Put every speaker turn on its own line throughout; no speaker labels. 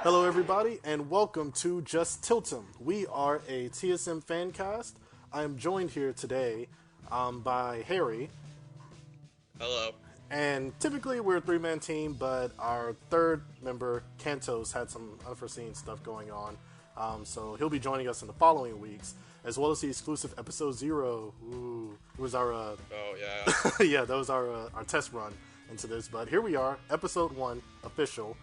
Hello, everybody, and welcome to Just Tiltum. We are a TSM Fancast. I am joined here today by Harry,
Hello.
and typically we're a three-man team, but our third member, Kantos, had some unforeseen stuff going on, so he'll be joining us in the following weeks, as well as the exclusive episode 0. Ooh, it was our
Oh yeah.
yeah, that was our test run into this. But here we are, episode 1, official.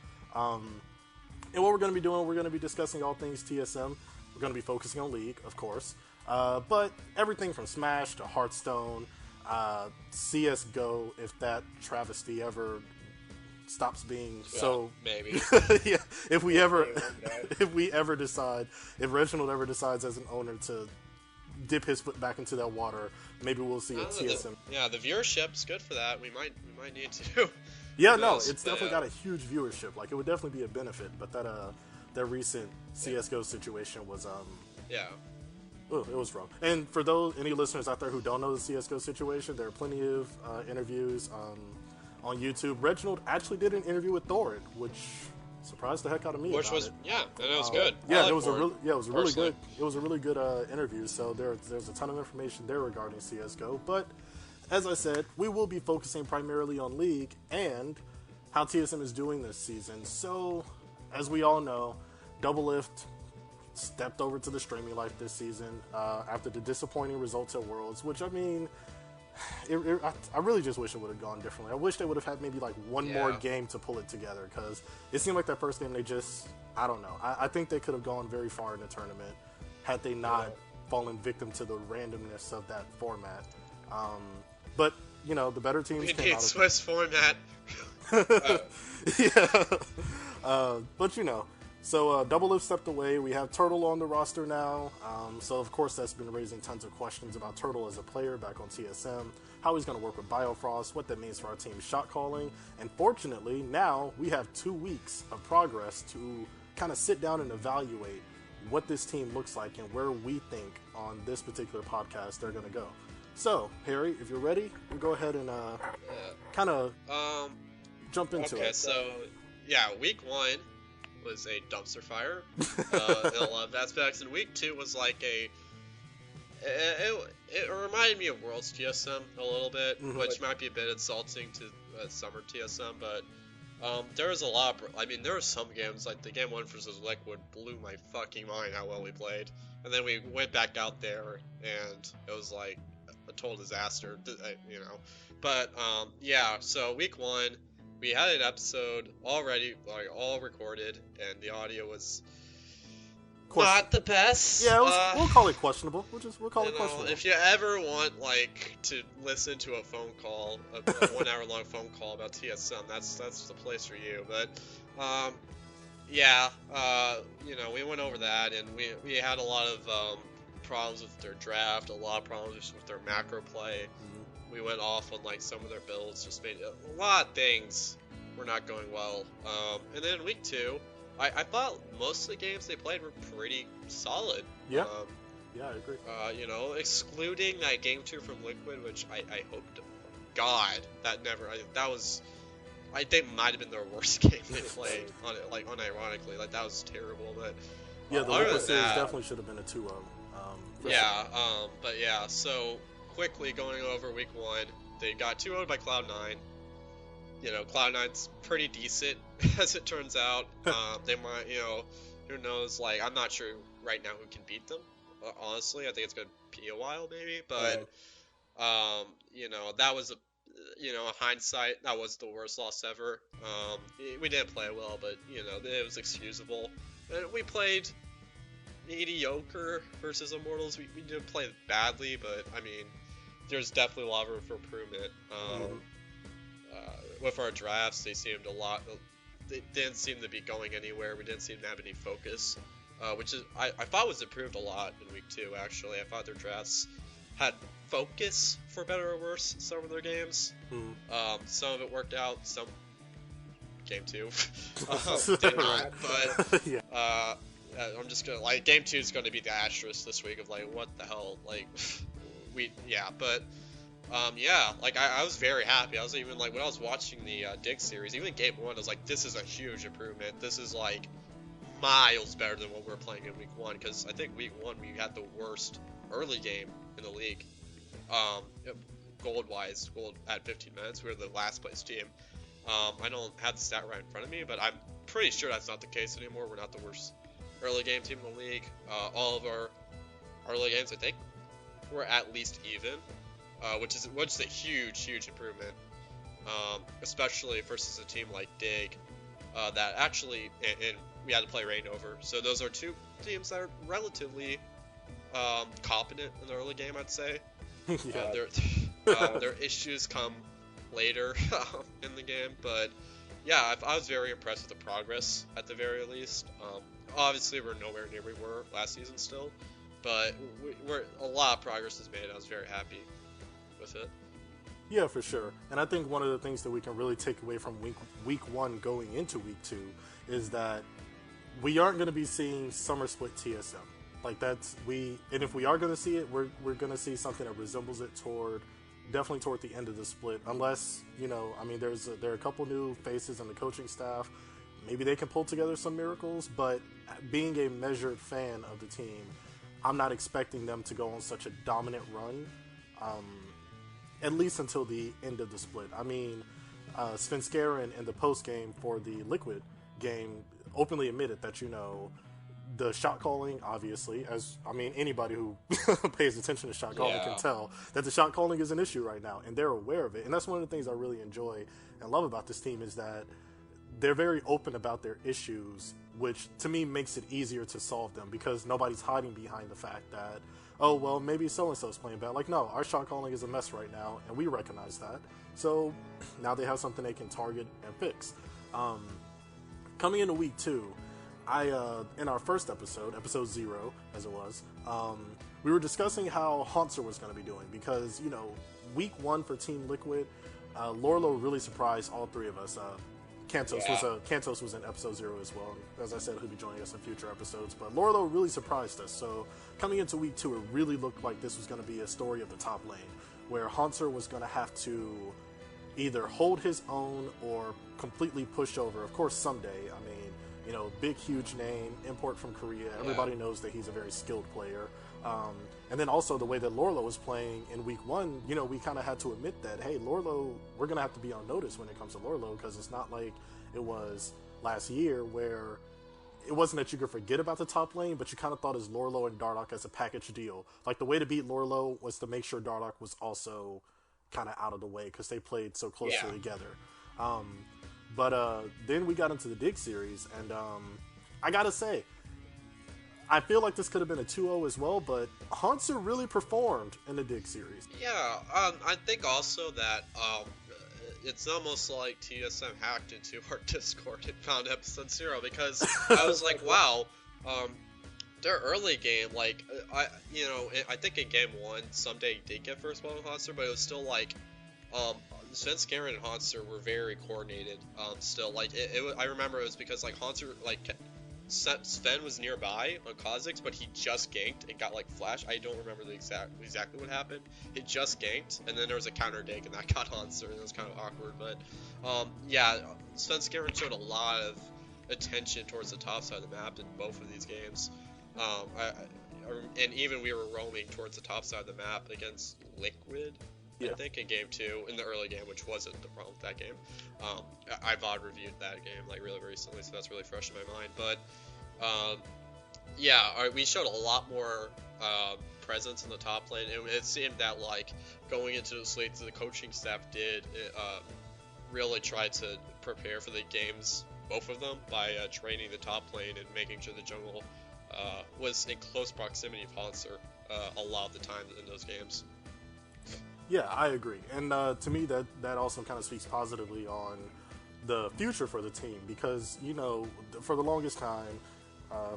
And what we're going to be doing, we're going to be discussing all things TSM. We're going to be focusing on League, of course. But everything from Smash to Hearthstone, CSGO, if that travesty ever stops being so...
Maybe.
Yeah, if we ever decide, if Reginald ever decides as an owner to dip his foot back into that water, maybe we'll see a TSM.
The viewership's good for that. We might need to.
Yeah, no, it's definitely got a huge viewership. Like, it would definitely be a benefit. But that recent CS:GO situation was it was rough. And for any listeners out there who don't know the CS:GO situation, there are plenty of interviews on YouTube. Reginald actually did an interview with Thorin, which surprised the heck out of me.
Which was and it was good.
Yeah, it was a really good interview. So there's a ton of information there regarding CS:GO, but. As I said, we will be focusing primarily on League and how TSM is doing this season. So, as we all know, Doublelift stepped over to the streaming life this season after the disappointing results at Worlds, which, I mean, I really just wish it would have gone differently. I wish they would have had maybe like one more game to pull it together, because it seemed like that first game I don't know. I think they could have gone very far in the tournament had they not fallen victim to the randomness of that format. But, you know, the better teams came out of
Swiss format.
Yeah. But, you know, so Doublelift stepped away. We have Turtle on the roster now. So, of course, that's been raising tons of questions about Turtle as a player back on TSM, how he's going to work with Biofrost, what that means for our team's shot calling. And fortunately, now we have 2 weeks of progress to kind of sit down and evaluate what this team looks like and where we think on this particular podcast they're going to go. So, Harry, if you're ready, we'll go ahead and kind of jump into it.
Okay, so, week 1 was a dumpster fire in a lot of aspects, and week 2 was like it reminded me of World's TSM a little bit, which might be a bit insulting to summer TSM, but there was a lot there were some games, like the game 1 versus Liquid blew my fucking mind how well we played, and then we went back out there, and it was like a total disaster, you know. But so week 1 we had an episode already, like all recorded, and the audio was not the best.
Yeah, we'll call it questionable. We'll call it questionable.
If you ever want to listen to a phone call, a 1 hour long phone call about TSM, that's the place for you. But you know, we went over that, and we had a lot of problems with their draft, a lot of problems with their macro play. We went off on like some of their builds, just made a lot of things were not going well. And then week 2, I thought most of the games they played were pretty solid.
Yeah, I agree.
You know, excluding that game 2 from Liquid, which I hope to God that was I think might have been their worst game they played. Unironically, like that was terrible. But
yeah, the Liquid series definitely should have been a 2-0.
So quickly going over week 1, they got 2-0 by Cloud9. You know, Cloud9's pretty decent, as it turns out. They might, you know, who knows, like, I'm not sure right now who can beat them, honestly. I think it's going to be a while, maybe, but, you know, that was hindsight, that was the worst loss ever. We didn't play well, but, you know, it was excusable. And we played mediocre versus Immortals. We didn't play badly, but I mean, there's definitely a lot of room for improvement. With our drafts, they didn't seem to be going anywhere. We didn't seem to have any focus, which is I thought was improved a lot in week 2. Actually, I thought their drafts had focus, for better or worse, in some of their games. Some of it worked out. Some game 2 did not, but I'm just gonna, like, game 2 is gonna be the asterisk this week of, like, what the hell, like, I was very happy. I was even, like, when I was watching the Dig series, even in game 1, I was like, this is a huge improvement. This is, like, miles better than what we were playing in week 1, because I think week 1 we had the worst early game in the league. Gold at 15 minutes, we were the last place team. I don't have the stat right in front of me, but I'm pretty sure that's not the case anymore. We're not the worst early game team in the league. All of our early games, I think, were at least even, which is a huge improvement, especially versus a team like Dig, that actually, and we had to play Rain over. So those are two teams that are relatively competent in the early game, I'd say. Their issues come later in the game, but yeah, I was very impressed with the progress at the very least. Obviously, we're nowhere near where we were last season still, but a lot of progress is made. I was very happy with it.
Yeah, for sure. And I think one of the things that we can really take away from week 1 going into week 2 is that we aren't going to be seeing summer split TSM. Like and if we are going to see it, we're going to see something that resembles it definitely toward the end of the split. Unless, I mean, there are a couple new faces in the coaching staff. Maybe they can pull together some miracles, but being a measured fan of the team, I'm not expecting them to go on such a dominant run, at least until the end of the split. I mean, Svenskeren in the post game for the Liquid game openly admitted that, the shot calling, obviously, anybody who pays attention to shot calling can tell that the shot calling is an issue right now, and they're aware of it. And that's one of the things I really enjoy and love about this team is that they're very open about their issues, which to me makes it easier to solve them because nobody's hiding behind the fact that, oh, well, maybe so-and-so's playing bad. Like, no, our shot calling is a mess right now, and we recognize that. So now they have something they can target and fix. Coming into week 2, in our first episode 0, as it was, we were discussing how Haunter was going to be doing because, week 1 for Team Liquid, Lorlo really surprised all three of us. Kantos was in episode 0 as well. As I said, he'll be joining us in future episodes. But Lorlo really surprised us. So coming into week 2, it really looked like this was going to be a story of the top lane, where Haunter was going to have to either hold his own or completely push over. Of course, someday. I mean, big, huge name, import from Korea. Everybody knows that he's a very skilled player. And then also the way that Lorlo was playing in week 1, we kind of had to admit that, hey, Lorlo, we're going to have to be on notice when it comes to Lorlo because it's not like it was last year where it wasn't that you could forget about the top lane, but you kind of thought as Lorlo and Dardoch as a package deal. Like the way to beat Lorlo was to make sure Dardoch was also kind of out of the way because they played so closely together. But then we got into the Dig series, and I gotta say, I feel like this could have been a 2-0 as well, but Haunter really performed in the Dig series.
Yeah, I think also that it's almost like TSM hacked into our Discord and found episode 0 because I was like, wow, their early game, like, I think in game 1, Someday did get first blood with Haunter, but it was still like, Svenskeren and Haunter were very coordinated. Still, like I remember it was because like Haunter, like Sven was nearby on Kha'Zix, but he just ganked and got like flash. I don't remember exactly what happened. He just ganked, and then there was a counter gank, and that got Haunter, and it was kind of awkward. But Svenskeren showed a lot of attention towards the top side of the map in both of these games. And even we were roaming towards the top side of the map against Liquid. I think in game 2, in the early game, which wasn't the problem with that game. I VOD reviewed that game like really recently, so that's really fresh in my mind. But we showed a lot more presence in the top lane, and it seemed that like going into the slates, the coaching staff did really try to prepare for the games, both of them, by training the top lane and making sure the jungle was in close proximity of Haunter a lot of the time in those games.
Yeah, I agree. And to me, that also kind of speaks positively on the future for the team because, for the longest time,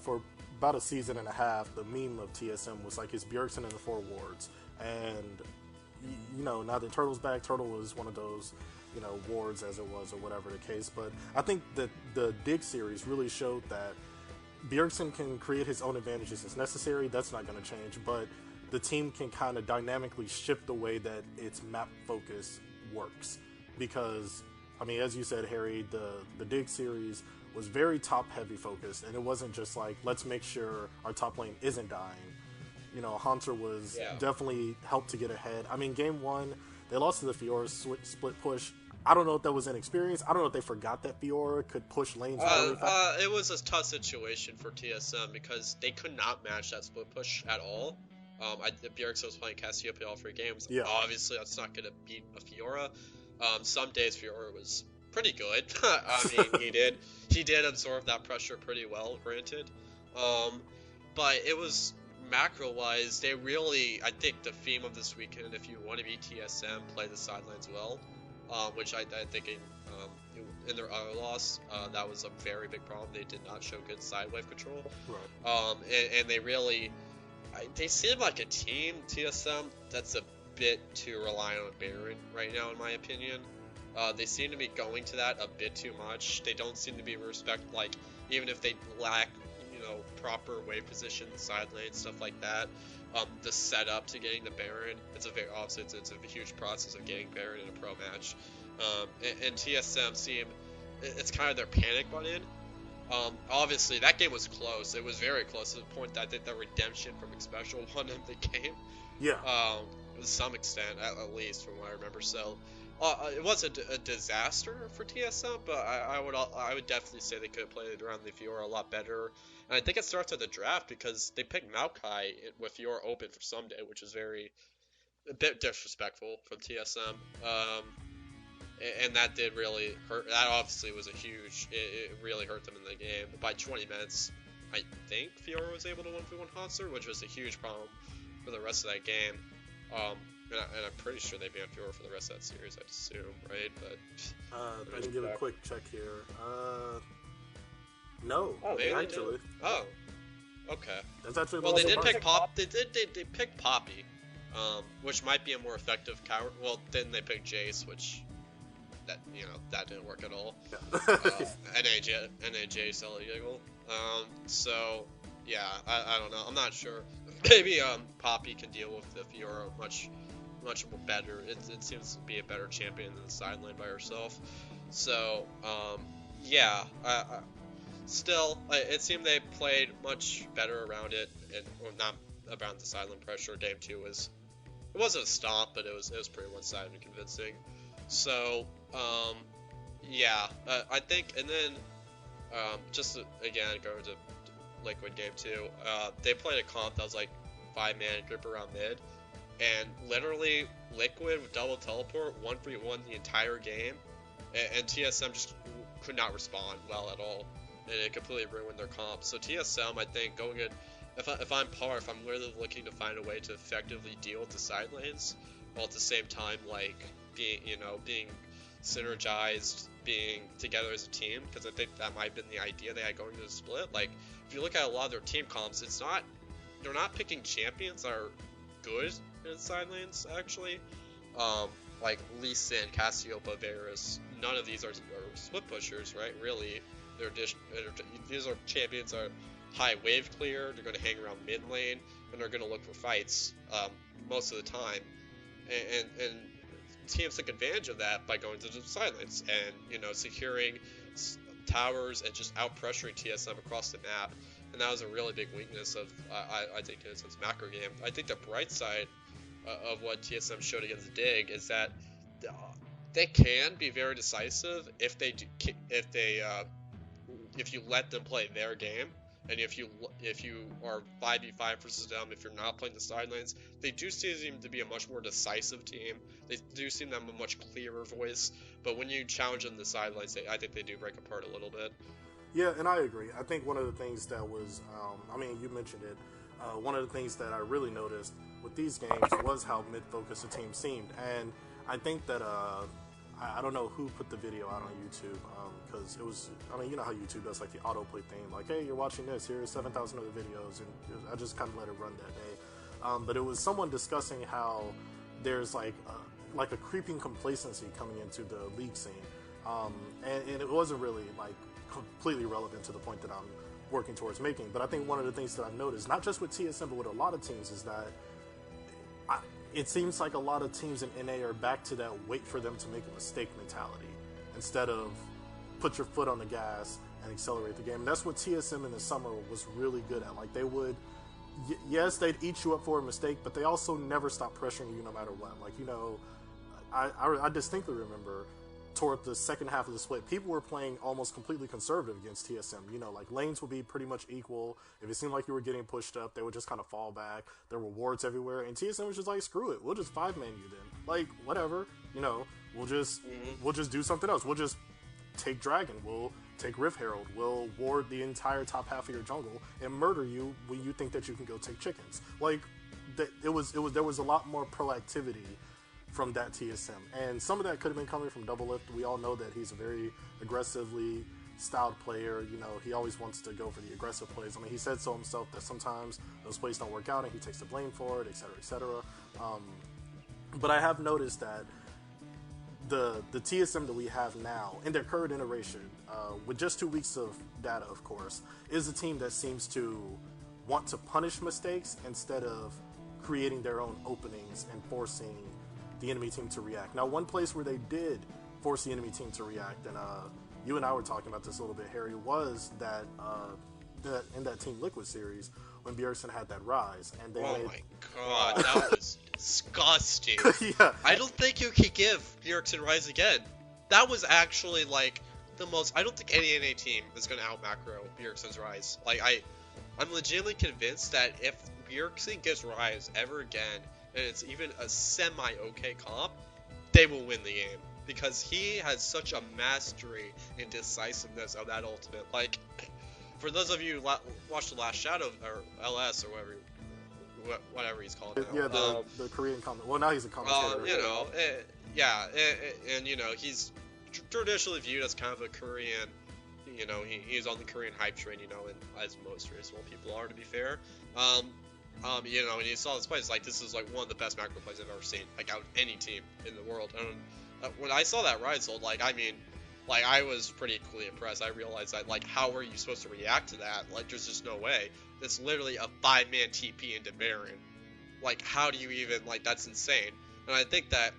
for about a season and a half, the meme of TSM was like, it's Bjergsen in the 4 wards. And, now that Turtle's back, Turtle was one of those, wards as it was or whatever the case. But I think that the Dig series really showed that Bjergsen can create his own advantages as necessary. That's not going to change. But the team can kind of dynamically shift the way that its map focus works. Because, as you said, Harry, the Dig series was very top-heavy focused, and it wasn't just like, let's make sure our top lane isn't dying. You know, Hunter was definitely helped to get ahead. I mean, game one, they lost to the Fiora split push. I don't know if that was inexperience. I don't know if they forgot that Fiora could push lanes really fast.
It was a tough situation for TSM because they could not match that split push at all. Bjergsen was playing Cassiopeia all 3 games. Yeah. Obviously, that's not going to beat a Fiora. Some days Fiora was pretty good. I mean, he did absorb that pressure pretty well, granted. But it was macro-wise, they really, I think the theme of this weekend, if you want to be TSM, play the sidelines well, which I think in their other loss, that was a very big problem. They did not show good side wave control. Right. And they really, they seem like a team, TSM, that's a bit too reliant on Baron right now, in my opinion. They seem to be going to that a bit too much. They don't seem to be like, even if they lack, you know, proper wave position, side lane, stuff like that, the setup to getting the Baron, it's a huge process of getting Baron in a pro match. And TSM seem, it's kind of their panic button. Obviously, that game was close. It was very close to the point that I think the redemption from Xpecial won them the game.
Yeah.
To some extent, at least from what I remember. So, it wasn't a disaster for TSM, but I would definitely say they could have played around the Fiora a lot better. And I think it starts at the draft because they picked Maokai with Fiora open for Someday, which is a bit disrespectful from TSM. And that did really hurt. That obviously was it really hurt them in the game. By 20 minutes, I think Fiora was able to 1v1 Hanser, which was a huge problem for the rest of that game. And I'm pretty sure they banned Fiora for the rest of that series, I'd assume, right? But
I can give a quick check here. No, actually.
Oh, okay.
That's actually
well. They did pick They picked Poppy, which might be a more effective coward. Well, then they picked Jace, which that didn't work at all. Yeah. NA Sally Giggle. So yeah, I don't know. I'm not sure. Maybe Poppy can deal with the Fiora much better. It seems to be a better champion than the sideline by herself. So yeah. Still, it seemed they played much better around it, or not around the sideline pressure. Game 2 it wasn't a stomp, but it was pretty one-sided and convincing. So yeah, I think, and then just again going to Liquid game 2, they played a comp that was like 5-man group around mid, and literally Liquid with double teleport 1v1 the entire game, and TSM just could not respond well at all. And it completely ruined their comp. So TSM, I think, going in, if I'm par, if I'm literally looking to find a way to effectively deal with the side lanes, while at the same time, like, being synergized, being together as a team, because I think that might have been the idea they had going to the split. Like, if you look at a lot of their team comps, they're not picking champions that are good in side lanes, actually. Like Lee Sin, Cassiopeia, Varus, none of these are split pushers, right? Really. These are champions that are high wave clear, they're going to hang around mid lane, and they're going to look for fights most of the time. And teams took advantage of that by going to the side lanes and, securing towers and just out-pressuring TSM across the map. And that was a really big weakness of, I think, TSM's macro game. I think the bright side of what TSM showed against Dig is that they can be very decisive if you let them play their game, and if you are 5v5 versus them, if you're not playing the sidelines, they do seem to be a much more decisive team. They do seem to have a much clearer voice, but when you challenge them in the sidelines, I think they do break apart a little bit.
Yeah, and I agree. I think one of the things that was, you mentioned it, one of the things that I really noticed with these games was how mid-focused the team seemed, and I think that, I don't know who put the video out on YouTube, because it was, you know how YouTube does like the autoplay thing, like, hey, you're watching this, here's 7,000 other videos, and I just kind of let it run that day. But it was someone discussing how there's like a creeping complacency coming into the league scene, and it wasn't really like completely relevant to the point that I'm working towards making. But I think one of the things that I've noticed, not just with TSM, but with a lot of teams, is that it seems like a lot of teams in NA are back to that wait for them to make a mistake mentality, instead of put your foot on the gas and accelerate the game. And that's what TSM in the summer was really good at. Like, they would, yes, they'd eat you up for a mistake, but they also never stopped pressuring you no matter what. Like, you know, I distinctly remember toward the second half of the split, people were playing almost completely conservative against TSM. You know, like, lanes would be pretty much equal. If it seemed like you were getting pushed up, they would just kind of fall back. There were wards everywhere, and TSM was just like, screw it, we'll just 5-man you then. Like, whatever, you know, we'll just do something else. We'll just take Dragon, we'll take Rift Herald, we'll ward the entire top half of your jungle and murder you when you think that you can go take chickens. Like, there was a lot more proactivity from that TSM, and some of that could have been coming from Doublelift. We all know that he's a very aggressively styled player. You know, he always wants to go for the aggressive plays. I mean, he said so himself that sometimes those plays don't work out and he takes the blame for it, etc., etc. But I have noticed that the TSM that we have now in their current iteration, with just 2 weeks of data, of course, is a team that seems to want to punish mistakes instead of creating their own openings and forcing the enemy team to react. Now, one place where they did force the enemy team to react, and you and I were talking about this a little bit, Harry, was that in that Team Liquid series when Bjergsen had that rise, and they made,
my god, that was disgusting.
Yeah,
I don't think you could give Bjergsen rise again. That was actually like the most. I don't think any NA team is going to out macro Bjergsen's rise. Like, I'm legitimately convinced that if Bjergsen gets rise ever again, and it's even a semi-okay comp, they will win the game. Because he has such a mastery and decisiveness of that ultimate. Like, for those of you who watched The Last Shadow, or LS, or whatever he's called now.
Yeah, the Korean comment. Well, now he's a commentator.
You know, and you know, he's traditionally viewed as kind of a Korean, you know, he's on the Korean hype train, you know, and as most reasonable people are, to be fair. You know, and you saw this play, it's like, this is like one of the best macro plays I've ever seen, like, out of any team in the world. And when I saw that rise hold, like, I mean, like, I was pretty equally impressed. I realized that, like, how are you supposed to react to that? Like, there's just no way. It's literally a 5-man TP into Baron. Like, how do you even, like, that's insane. And I think that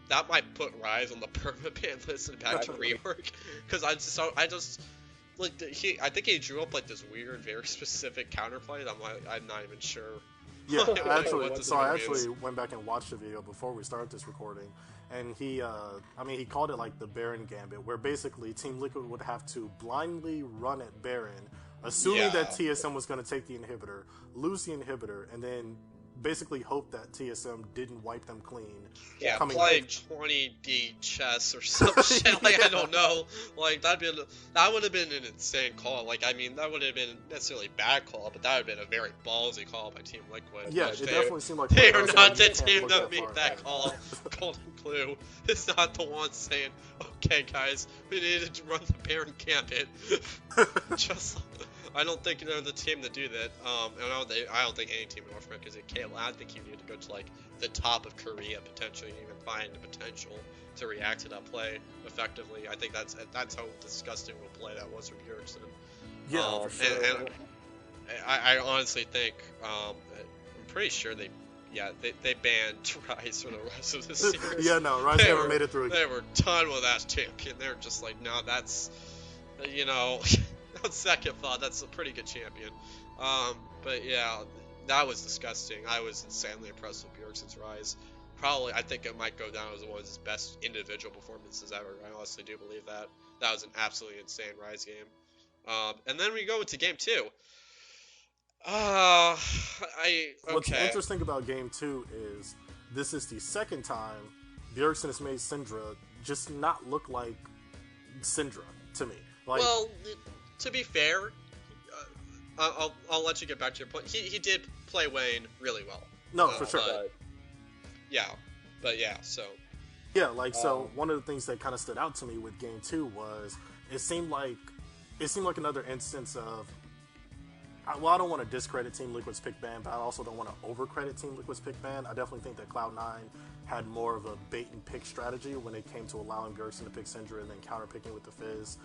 that might put Rise on the permaban list and back to rework. Because I just like, I think he drew up, like, this weird, very specific counterplay that I'm not even sure.
Yeah, I actually went back and watched the video before we started this recording, and he called it, like, the Baron Gambit, where basically Team Liquid would have to blindly run at Baron, assuming that TSM was going to take the inhibitor, lose the inhibitor, and then basically hope that TSM didn't wipe them clean.
Yeah, playing 20D chess or some shit, like, I don't know. Like, that would have been an insane call. Like, I mean, that would have been necessarily a bad call, but that would have been a very ballsy call by Team Liquid.
Yeah, it definitely seemed like
they are not the team that made that call. Golden Clue is not the one saying, okay, guys, we needed to run the Baron Gambit. Just... I don't think they're the team to do that. And I don't think any team in North America is capable. I think you need to go to, like, the top of Korea potentially, and even find the potential to react to that play effectively. I think that's how disgusting of a play that was from Bjergsen.
Yeah, for sure.
And I honestly think I'm pretty sure they banned Rise for the rest of the series.
Yeah, no, Rise never made it through.
They were done with that champion. They're just like, no, that's, you know. On second thought, that's a pretty good champion. But yeah, that was disgusting. I was insanely impressed with Bjergsen's Rise. Probably, I think it might go down as one of his best individual performances ever. I honestly do believe that. That was an absolutely insane Rise game. And then we go into game 2.
What's interesting about game 2 is this is the second time Bjergsen has made Syndra just not look like Syndra to me. Like,
well, to be fair, I'll let you get back to your point. He did play Wayne really well.
No, for sure.
But yeah, so.
Yeah, like, so one of the things that kind of stood out to me with game 2 was it seemed like another instance of, well, I don't want to discredit Team Liquid's pick ban, but I also don't want to overcredit Team Liquid's pick ban. I definitely think that Cloud9 had more of a bait and pick strategy when it came to allowing Bjergsen to pick Syndra and then counter picking with the Fizz,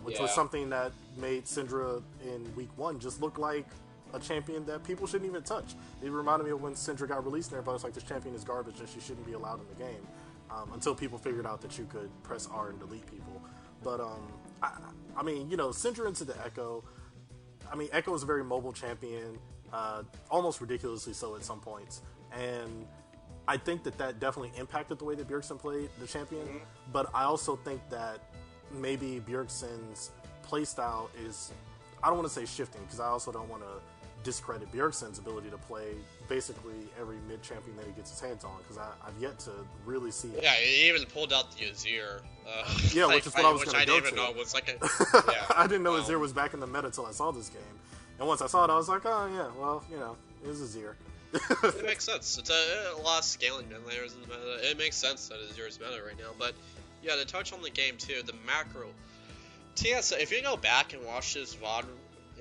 which was something that made Syndra in week 1 just look like a champion that people shouldn't even touch. It reminded me of when Syndra got released and everybody was like, this champion is garbage and she shouldn't be allowed in the game, until people figured out that you could press R and delete people. But I mean, Syndra into the Echo. I mean, Echo is a very mobile champion, almost ridiculously so at some points. And I think that definitely impacted the way that Bjergsen played the champion. Mm-hmm. But I also think that maybe Bjergsen's playstyle is, I don't want to say shifting, because I also don't want to discredit Bjergsen's ability to play basically every mid-champion that he gets his hands on, because I've yet to really see it.
Yeah, he even pulled out the Azir.
Yeah, which is what I was going to go to.
I didn't even know was like a... Yeah.
I didn't know Azir was back in the meta until I saw this game. And once I saw it, I was like, oh yeah, well, it is Azir.
It makes sense. It's a lot of scaling mid laners in the meta. It makes sense that Azir's meta right now. But yeah, to touch on the game too, the macro. TSM, if you go back and watch this VOD,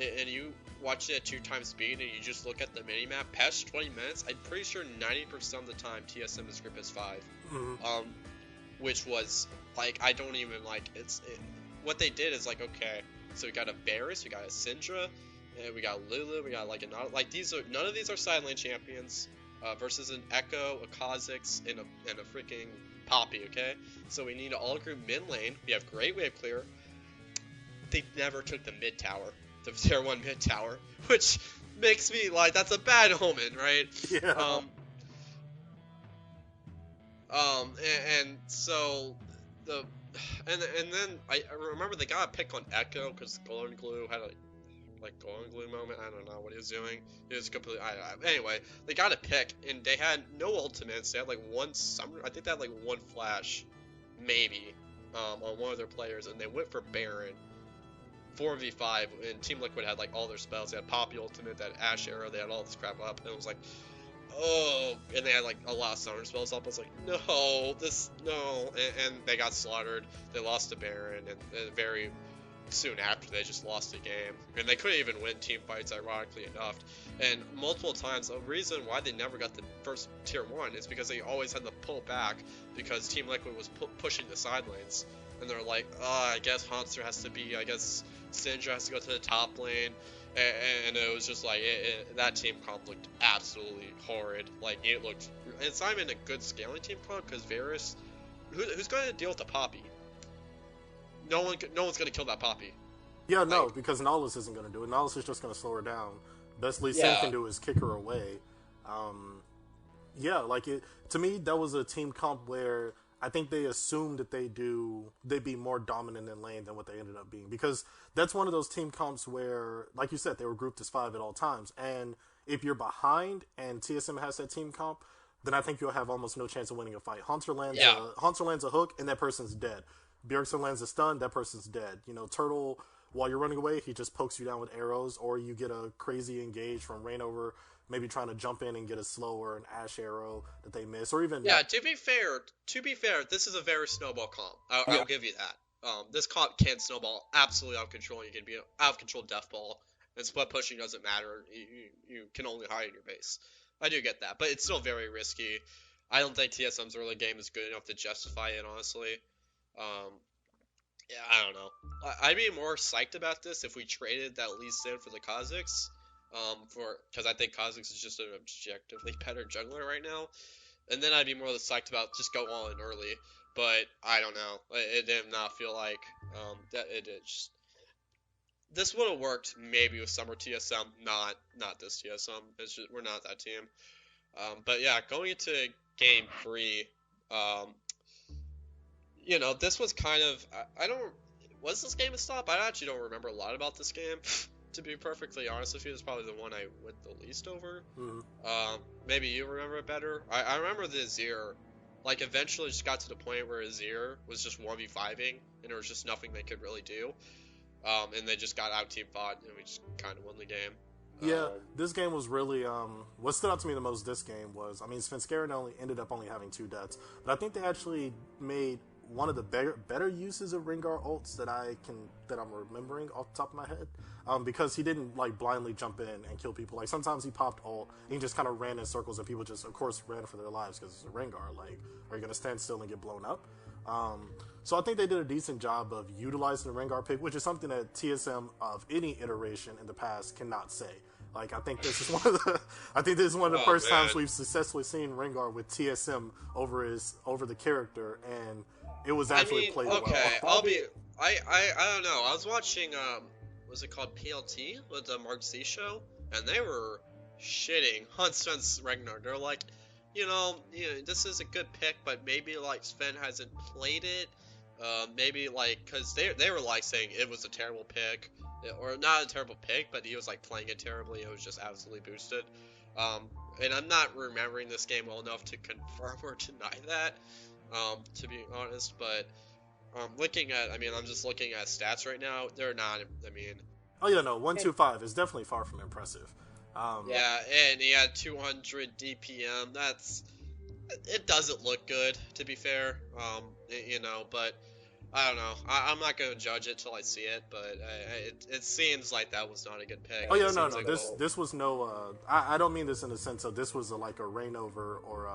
and you watch it at 2x speed, and you just look at the minimap, past 20 minutes, I'm pretty sure 90% of the time TSM is grip is 5. Mm-hmm. Which was, like, I don't even, like, what they did is, like, okay, so we got a Varus, we got a Syndra, and we got Lulu, we got, like, none of these are side lane champions, versus an Echo, a Kha'Zix, and a freaking Poppy, okay? So we need an all-group mid lane, we have great wave clear. They never took the mid tower, the tier 1 mid tower, which makes me, like, that's a bad omen, right?
Yeah.
And so and then I remember they got a pick on Echo because Golden Glue had a Golden Glue moment. I don't know what he was doing. It was completely. Anyway, they got a pick and they had no ultimates. They had like one summer. I think they had like one flash, maybe, on one of their players, and they went for Baron. 4v5, and Team Liquid had like all their spells. They had Poppy ultimate, they had Ash Arrow, they had all this crap up, and it was like, oh, and they had like a lot of summoner spells up. I was like, no, and they got slaughtered. They lost to Baron, and very soon after they just lost the game, and they couldn't even win team fights, ironically enough. And multiple times, the reason why they never got the first tier 1 is because they always had to pull back because Team Liquid was pushing the side lanes, and they're like, I guess Hanser has to be, I guess Syndra has to go to the top lane. And it was just like, that team comp looked absolutely horrid. Like, it looked, it's not even a good scaling team comp, because Varus, who's going to deal with the Poppy? No one's going to kill that Poppy.
Yeah, like, no, because Nautilus isn't going to do it. Nautilus is just going to slow her down. Best Lee Sin can do is kick her away. To me, that was a team comp where I think they assumed that they'd be more dominant in lane than what they ended up being. Because that's one of those team comps where, like you said, they were grouped as 5 at all times. And if you're behind and TSM has that team comp, then I think you'll have almost no chance of winning a fight. Haunter lands a hook, and that person's dead. Bjergsen lands a stun, that person's dead. Turtle, while you're running away, he just pokes you down with arrows, or you get a crazy engage from Rainover, maybe trying to jump in and get a slow or an Ash Arrow that they miss, or even...
Yeah, to be fair, this is a very snowball comp. I'll give you that. This comp can snowball absolutely out of control. You can be out of control death ball, and split pushing doesn't matter. You can only hide in your base. I do get that, but it's still very risky. I don't think TSM's early game is good enough to justify it, honestly. Yeah, I don't know. I'd be more psyched about this if we traded that Lee Sin for the Kha'Zix. Because I think Kha'Zix is just an objectively better jungler right now, and then I'd be more psyched about just go all in early. But I don't know. It did not feel like that. It did just. This would have worked maybe with summer TSM, not this TSM. It's just, we're not that team. But yeah, going into game 3, this was kind of was this game a stop? I actually don't remember a lot about this game. To be perfectly honest with you, it's probably the one I went the least over. Mm-hmm. Maybe you remember it better. I remember the Azir, like, eventually just got to the point where Azir was just 1v5ing, and there was just nothing they could really do. And they just got out team fought, and we just kind of won the game.
Yeah, this game was really, what stood out to me the most this game was, Svenskeren ended up only having 2 deaths, but I think they actually made one of the better uses of Rengar ults that I'm remembering off the top of my head, because he didn't like blindly jump in and kill people. Like, sometimes he popped ult and he just kind of ran in circles, and people just, of course, ran for their lives because it's a Rengar. Like, are you gonna stand still and get blown up? So I think they did a decent job of utilizing the Rengar pick, which is something that TSM of any iteration in the past cannot say. Like, I think this is one of the first times we've successfully seen Rengar with TSM over the character, and it was actually played well.
Okay, I don't know. I was watching was it called PLT with the Mark Z show, and they were shitting on Sven's Ragnar. They're like, this is a good pick, but maybe like Sven hasn't played it. Maybe like because they were like saying it was a terrible pick, or not a terrible pick, but he was like playing it terribly. It was just absolutely boosted. And I'm not remembering this game well enough to confirm or deny that, to be honest. But I'm just looking at stats right now. They're not.
Oh yeah, no, 125 is definitely far from impressive.
Yeah, and he had 200 DPM. It doesn't look good, to be fair. But I don't know. I'm not gonna judge it till I see it, but it seems like that was not a good pick.
Oh yeah, no. This was no. I don't mean this in the sense of this was like a Rainover or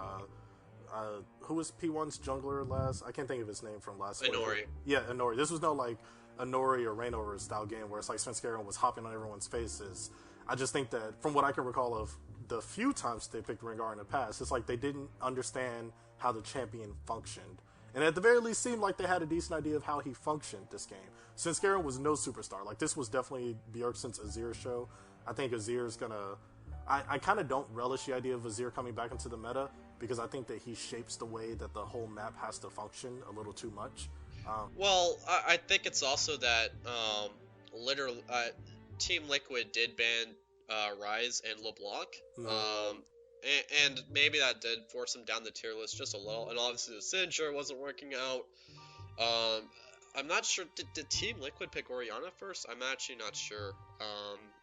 who was P1's jungler last? I can't think of his name from last.
Inori.
Yeah, Inori. This was no like Inori or Rainover style game where it's like Svenskeren was hopping on everyone's faces. I just think that from what I can recall of the few times they picked Rengar in the past, it's like they didn't understand how the champion functioned. And at the very least seemed like they had a decent idea of how he functioned this game. Svenskeren was no superstar. Like this was definitely Bjergsen's Azir show. I think Azir's gonna... I kind of don't relish the idea of Azir coming back into the meta because I think that he shapes the way that the whole map has to function a little too much.
I think it's also that literally Team Liquid did ban Rise and LeBlanc, and maybe that did force him down the tier list just a little. And obviously the signature wasn't working out. I'm not sure. Did Team Liquid pick Orianna first? I'm actually not sure.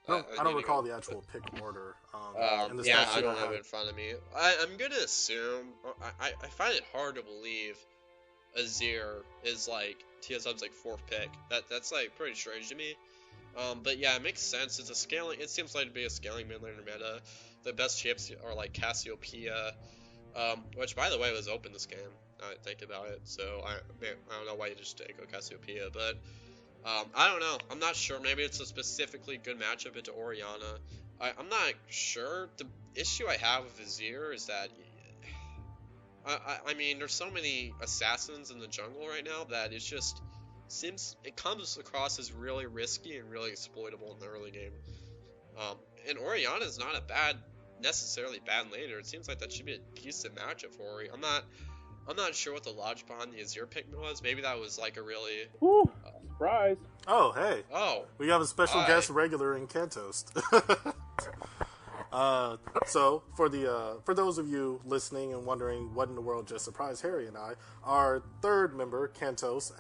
I don't recall the actual pick order.
I don't have it in front of me. I'm gonna assume. I find it hard to believe Azir is like TSM's like fourth pick. That's like pretty strange to me. But yeah, it makes sense. It's a scaling. It seems like to be a scaling mid laner meta. The best chips are like Cassiopeia, which by the way was open this game. I think about it. So I don't know why you just take a Cassiopeia, but I don't know. I'm not sure. Maybe it's a specifically good matchup into Orianna. I'm not sure. The issue I have with Azir is that there's so many assassins in the jungle right now that it's just it comes across as really risky and really exploitable in the early game. And Orianna is not necessarily bad laner. It seems like that should be a decent matchup for Ori. I'm not sure what the logic behind the Azir pick was. Maybe that was like a really
surprise.
Oh hey.
Oh.
We have a special guest regular in Kantos. So for those of you listening and wondering what in the world just surprised Harry and I, our third member, Kantos,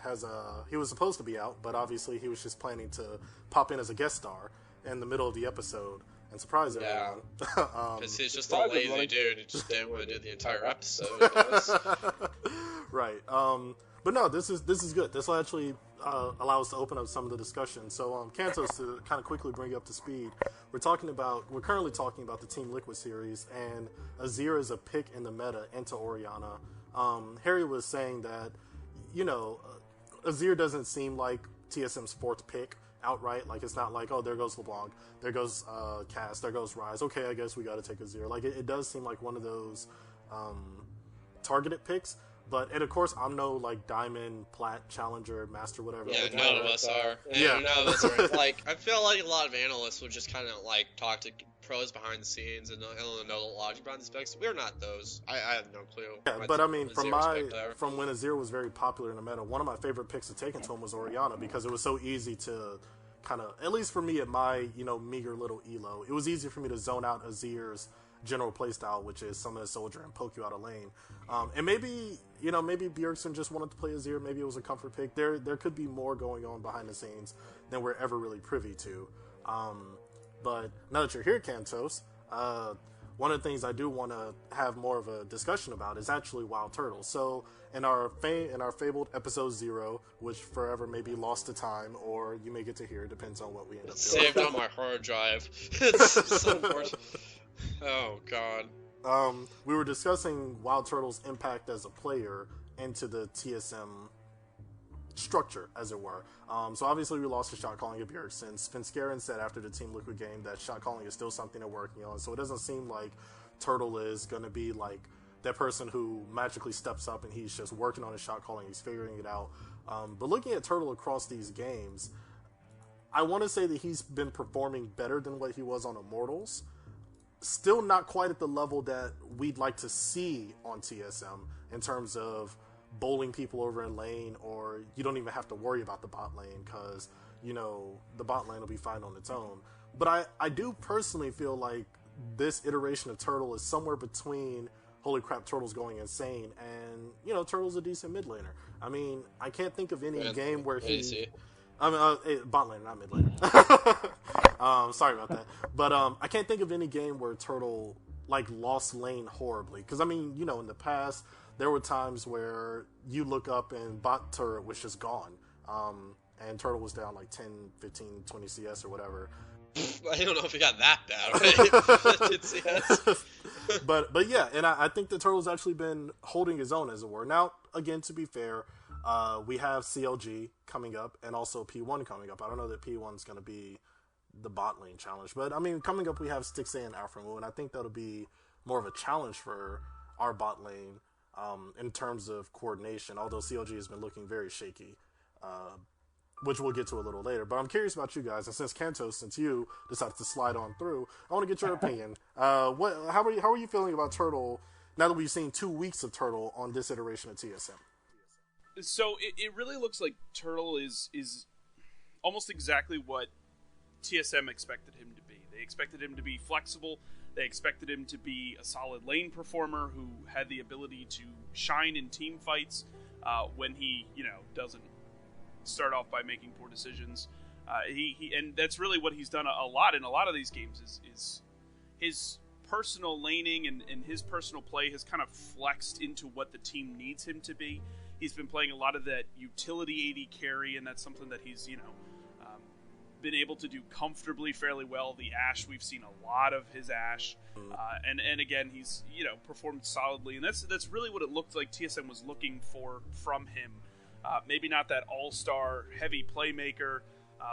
he was supposed to be out, but obviously he was just planning to pop in as a guest star in the middle of the episode and surprise everyone.
Because he's just a lazy dude who just didn't want to do the entire episode.
Right. But no, this is good. This will actually allow us to open up some of the discussion. So, Kantos, to kind of quickly bring you up to speed, we're currently talking about the Team Liquid series, and Azir is a pick in the meta into Orianna. Harry was saying that, Azir doesn't seem like TSM's fourth pick outright. Like, it's not like, oh, there goes LeBlanc, there goes Cass, there goes Rise. Okay, I guess we got to take Azir. Like, it does seem like one of those targeted picks. And of course, I'm no like Diamond, Plat, Challenger, Master, whatever.
Yeah, none of us are. None of us are. Like, I feel like a lot of analysts would just kind of like talk to pros behind the scenes and know the logic behind the specs. We're not those. I have no clue.
Yeah, but from when Azir was very popular in the meta, one of my favorite picks to take into him was Orianna because it was so easy to kind of, at least for me at my meager little elo, it was easy for me to zone out Azir's general playstyle, which is summon a soldier and poke you out of lane. And maybe Bjergsen just wanted to play Azir. Maybe it was a comfort pick. There could be more going on behind the scenes than we're ever really privy to. But now that you're here, Kantos, one of the things I do want to have more of a discussion about is actually Wild Turtle. So in our fabled episode 0, which forever may be lost to time, or you may get to hear, depends on what we end up doing.
Saved on my hard drive. It's so unfortunate. Oh god.
We were discussing Wild Turtle's impact as a player into the TSM structure, as it were. So obviously we lost the shot calling of Bjergsen. Svenskeren said after the Team Liquid game that shot calling is still something they're working on. So it doesn't seem like Turtle is going to be like that person who magically steps up and he's just working on his shot calling. He's figuring it out. But looking at Turtle across these games, I want to say that he's been performing better than what he was on Immortals. Still not quite at the level that we'd like to see on TSM in terms of bowling people over in lane, or you don't even have to worry about the bot lane because, the bot lane will be fine on its own. But I do personally feel like this iteration of Turtle is somewhere between holy crap, Turtle's going insane, and, Turtle's a decent mid laner. I mean, I can't think of any game where he... bot lane, not mid laner. Sorry about that. But I can't think of any game where Turtle, lost lane horribly. Because, in the past, there were times where you look up and bot turret was just gone. And Turtle was down 10, 15, 20 CS or whatever.
I don't know if he got that bad, right?
but yeah, and I think the Turtle's actually been holding his own, as it were. Now, again, to be fair, we have CLG coming up and also P1 coming up. I don't know that P1's going to be the bot lane challenge, but coming up we have Stixxay and Alpha Moon, and I think that'll be more of a challenge for our bot lane in terms of coordination, although CLG has been looking very shaky, which we'll get to a little later. But I'm curious about you guys, and since you decided to slide on through, I want to get your opinion. How are you feeling about Turtle now that we've seen 2 weeks of Turtle on this iteration of TSM?
So it really looks like Turtle is almost exactly what TSM expected him to be. They expected him to be flexible. They expected him to be a solid lane performer who had the ability to shine in team fights when he, doesn't start off by making poor decisions. And that's really what he's done a lot in a lot of these games is his personal laning and his personal play has kind of flexed into what the team needs him to be. He's been playing a lot of that utility AD carry, and that's something that he's, been able to do comfortably fairly well. The Ashe, we've seen a lot of his Ashe. And again, he's, performed solidly. And that's really what it looked like TSM was looking for from him. Maybe not that all-star heavy playmaker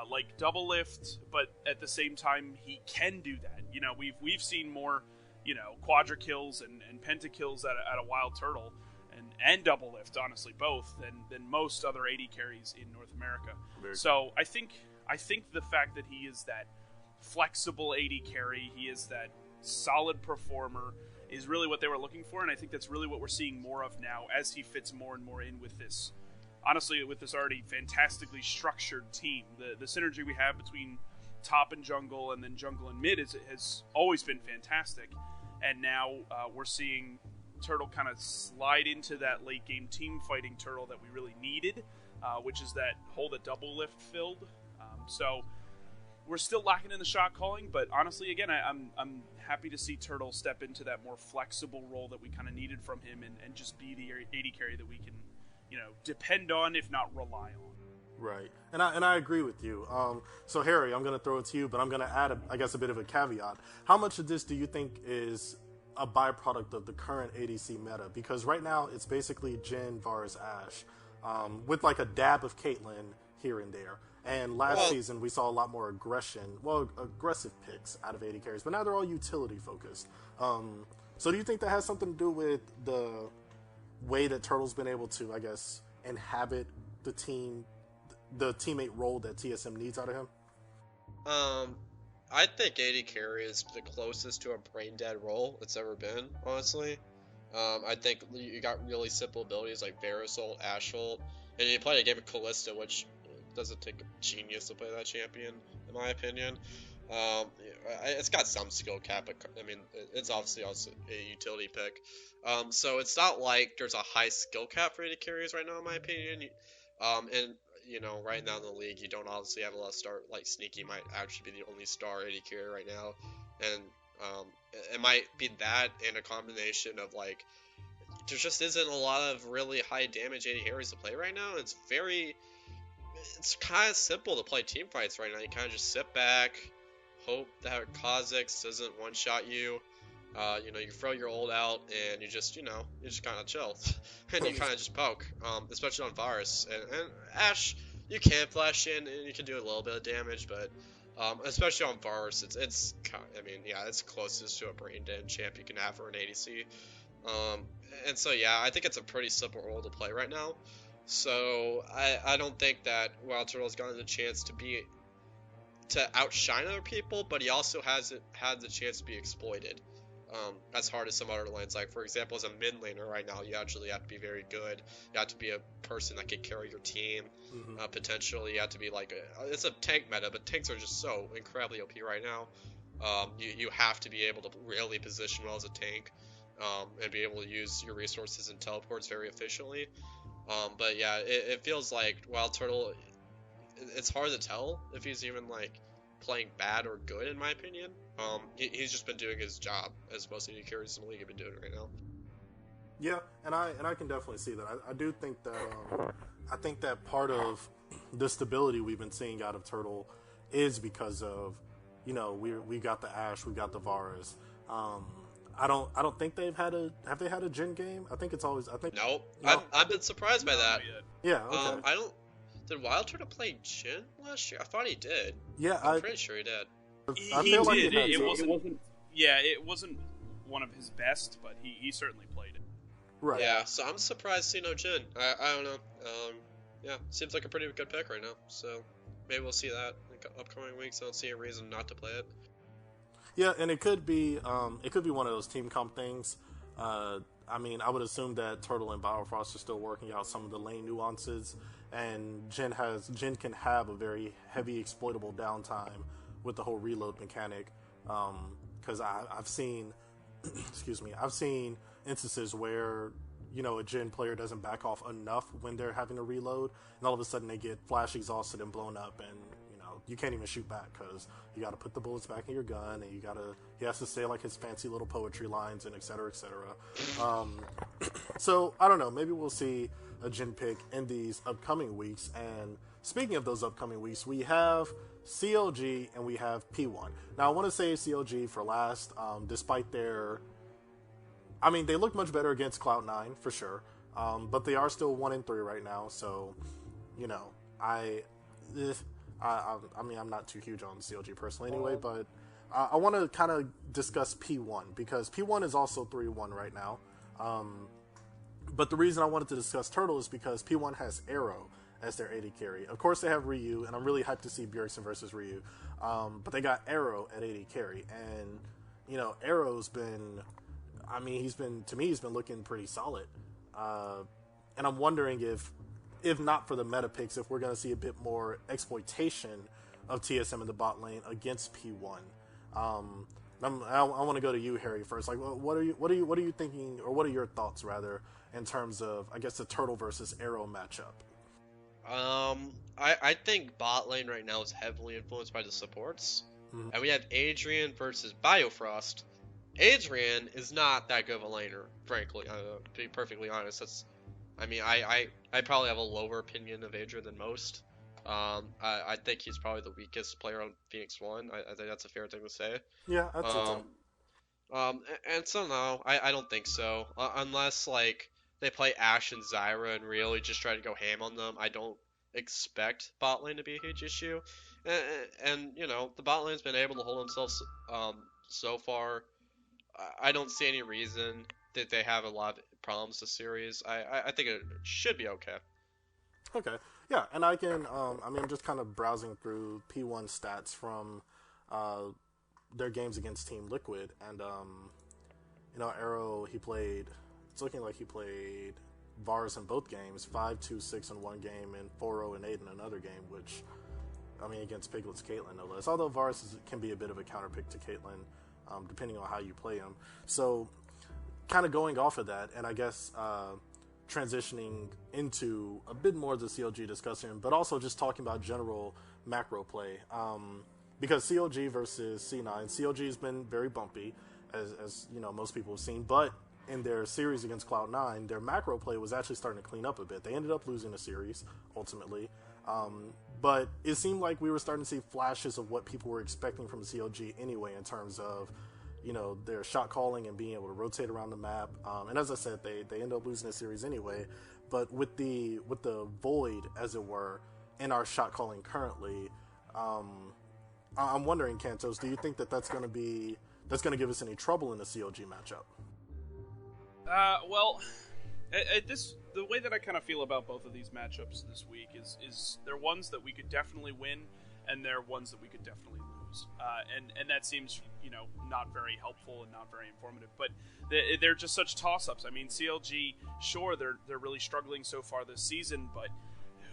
like Double Lift, but at the same time, he can do that. We've seen more, quadra kills and pentakills at a Wild Turtle. And Double Lift, honestly, both than most other AD carries in North America. So I think the fact that he is that flexible AD carry, he is that solid performer, is really what they were looking for, and I think that's really what we're seeing more of now as he fits more and more in with this. Honestly, with this already fantastically structured team, the synergy we have between top and jungle, and then jungle and mid has always been fantastic, and now we're seeing Turtle kind of slide into that late game team fighting Turtle that we really needed, which is that hole that Double Lift filled. So we're still lacking in the shot calling, but honestly, again, I'm happy to see Turtle step into that more flexible role that we kind of needed from him, and just be the AD carry that we can, depend on, if not rely on.
Right, and I agree with you. So Harry, I'm going to throw it to you, but I'm going to add, a bit of a caveat. How much of this do you think is a byproduct of the current ADC meta? Because right now it's basically Jhin, Varus, Ashe, with a dab of Caitlyn here and there. And last season we saw a lot more aggressive picks out of AD carries, but now they're all utility focused. So do you think that has something to do with the way that Turtle's been able to, inhabit the teammate role that TSM needs out of him?
I think AD carry is the closest to a brain dead role it's ever been, honestly. I think you got really simple abilities like Varus ult, Ashe ult, and you play a game of Callista, which doesn't take a genius to play that champion, in my opinion. It's got some skill cap, but it's obviously also a utility pick. So it's not like there's a high skill cap for AD carries right now, in my opinion. And right now in the league, you don't obviously have a lot of star, Sneaky might actually be the only star AD carry right now. And it might be that and a combination of, there just isn't a lot of really high damage AD carries to play right now. It's kind of simple to play team fights right now. You kind of just sit back, hope that Kha'Zix doesn't one-shot you. You throw your ult out, and you just kind of chill. And you kind of just poke, especially on Varus. And Ashe, you can flash in, and you can do a little bit of damage, but especially on Varus, it's closest to a brain dead champ you can have for an ADC. And so, yeah, I think it's a pretty simple role to play right now. So I don't think that Wild Turtle's gotten the chance to outshine other people, but he also hasn't had the chance to be exploited as hard as some other lanes. Like, for example, as a mid laner right now, you actually have to be very good. You have to be a person that can carry your team. Potentially, you have to be like it's a tank meta, but tanks are just so incredibly OP right now. You have to be able to really position well as a tank and be able to use your resources and teleports very efficiently. But yeah, it feels like Wild Turtle, it's hard to tell if he's even like playing bad or good, in my opinion. He's just been doing his job, as most of the carries in the league have been doing right now.
Yeah, and I can definitely see that. I do think that I think that part of the stability we've been seeing out of Turtle is because of, you know, we got the Ashe, we got the Varus. I don't think have they had a Jhin game? I think it's always
No.
No?
I've been surprised by that.
Yeah, okay.
Did Wild Turtle play Jhin last year? I thought he did.
Yeah,
I'm pretty sure he did.
He
feel
did.
like
It wasn't. Yeah, it wasn't one of his best, but he certainly played it.
Right.
Yeah, so I'm surprised to see no Jhin. I don't know. Yeah, seems like a pretty good pick right now. So maybe we'll see that in upcoming weeks. I don't see a reason not to play it.
Yeah, and it could be one of those team comp things. I mean, I would assume that Turtle and Biofrost are still working out some of the lane nuances, and Jhin can have a very heavy exploitable downtime with the whole reload mechanic. Because I've seen, I've seen instances where, you know, a Jhin player doesn't back off enough when they're having to reload, and all of a sudden they get flash exhausted and blown up, and you can't even shoot back because you got to put the bullets back in your gun, and he has to say like his fancy little poetry lines and et cetera, et cetera. So I don't know, maybe we'll see a Jhin pick in these upcoming weeks. And speaking of those upcoming weeks, we have CLG and we have P1. Now I want to say CLG for last, despite they look much better against Cloud9 for sure, but they are still 1-3 right now. So, you know, I mean, I'm not too huge on CLG personally anyway, but I want to kind of discuss P1 because P1 is also 3-1 right now. But the reason I wanted to discuss Turtle is because P1 has Arrow as their AD carry. Of course, they have Ryu, and I'm really hyped to see Bjergsen versus Ryu. But they got Arrow at AD carry, and you know, Arrow's been, I mean, he's been looking pretty solid. And I'm wondering if not for the meta picks, if we're going to see a bit more exploitation of TSM in the bot lane against P1. I want to go to you, Harry, first. Like, what are you thinking, or what are your thoughts rather, in terms of, I guess, the Turtle versus Arrow matchup?
I think bot lane right now is heavily influenced by the supports, and we have Adrian versus Biofrost. Adrian is not that good of a laner, frankly. To be perfectly honest, I probably have a lower opinion of Adrian than most. I think he's probably the weakest player on Phoenix 1. I think that's a fair thing to say.
Yeah, that's it.
And so no, I don't think so. Unless like they play Ashe and Zyra and really just try to go ham on them, I don't expect bot lane to be a huge issue. And you know, the bot lane's been able to hold themselves so far. I don't see any reason that they have a lot of problems this series. I think it should be okay.
Okay. Yeah, and I can, I'm just kind of browsing through P1 stats from their games against Team Liquid, and, you know, Arrow, it's looking like he played Varus in both games, 5-2-6 in one game, and 4-0 and 8 in another game, which, I mean, against Piglet's Caitlyn, no less. Although Varus can be a bit of a counterpick to Caitlyn, depending on how you play him. So, kind of going off of that, and I guess transitioning into a bit more of the CLG discussion, but also just talking about general macro play. Because CLG versus C9, CLG has been very bumpy, as you know, most people have seen, but in their series against Cloud9, their macro play was actually starting to clean up a bit. They ended up losing the series, ultimately. But it seemed like we were starting to see flashes of what people were expecting from CLG anyway, in terms of, you know, their shot calling and being able to rotate around the map. And as I said, they ended up losing the series anyway. But with the void, as it were, in our shot calling currently, I'm wondering, Cantos, do you think that's going to give us any trouble in the CLG matchup?
Well, The way that I kind of feel about both of these matchups this week is they're ones that we could definitely win, and they're ones that we could definitely lose. And that seems, not very helpful and not very informative. But they're just such toss-ups. I mean, CLG, sure, they're really struggling so far this season, but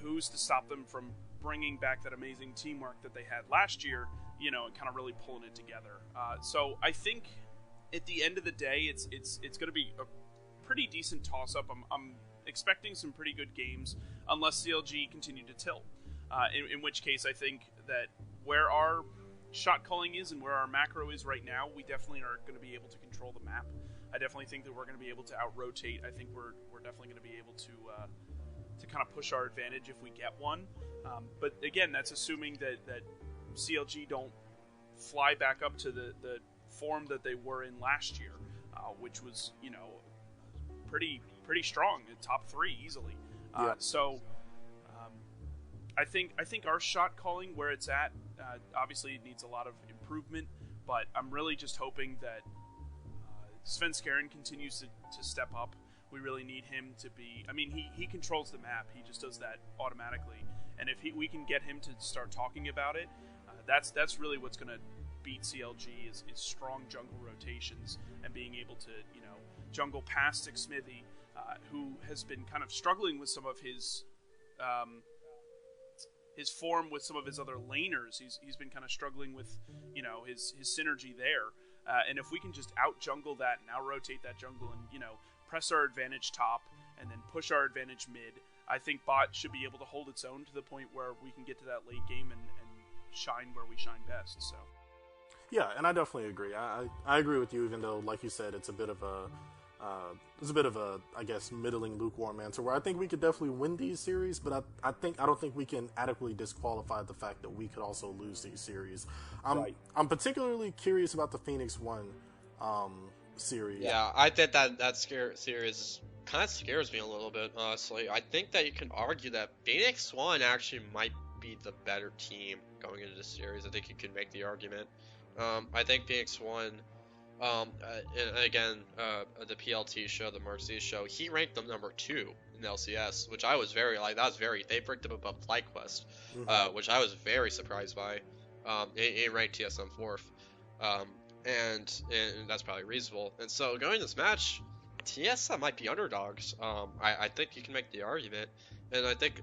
who's to stop them from bringing back that amazing teamwork that they had last year, and kind of really pulling it together. So I think at the end of the day, it's going to be a pretty decent toss-up. I'm expecting some pretty good games, unless CLG continue to tilt. In which case, I think that where our shot calling is and where our macro is right now, we definitely are going to be able to control the map. I definitely think that we're going to be able to out-rotate. I think we're definitely going to be able to kind of push our advantage if we get one. But again, that's assuming that CLG don't fly back up to the form that they were in last year, which was, pretty strong, top 3 easily. So I think our shot calling where it's at, obviously it needs a lot of improvement, but I'm really just hoping that Sven Skaren continues to step up. We really need him to be. I mean, he controls the map. He just does that automatically. And if we can get him to start talking about it, that's really what's going to beat CLG is strong jungle rotations and being able to jungle past Smithy, who has been kind of struggling with some of his form with some of his other laners. He's been kind of struggling with his synergy there. And if we can just out jungle that and out rotate that jungle and press our advantage top and then push our advantage mid, I think bot should be able to hold its own to the point where we can get to that late game and shine where we shine best. So
yeah, and I definitely agree. I agree with you, even though, like you said, it's a bit of a I guess, middling lukewarm answer where I think we could definitely win these series, but I don't think we can adequately disqualify the fact that we could also lose these series. I'm particularly curious about the Phoenix 1 series.
Yeah, I think that series kind of scares me a little bit, honestly. I think that you can argue that Phoenix 1 actually might be the better team going into this series. I think you can make the argument. I think Phoenix 1, and again, the PLT show, the Mercy show, he ranked them number 2 in LCS, which I was very, they ranked them above FlyQuest, which I was very surprised by. He ranked TSM 4th, and that's probably reasonable. And so going to this match, TSM might be underdogs. I think you can make the argument, and I think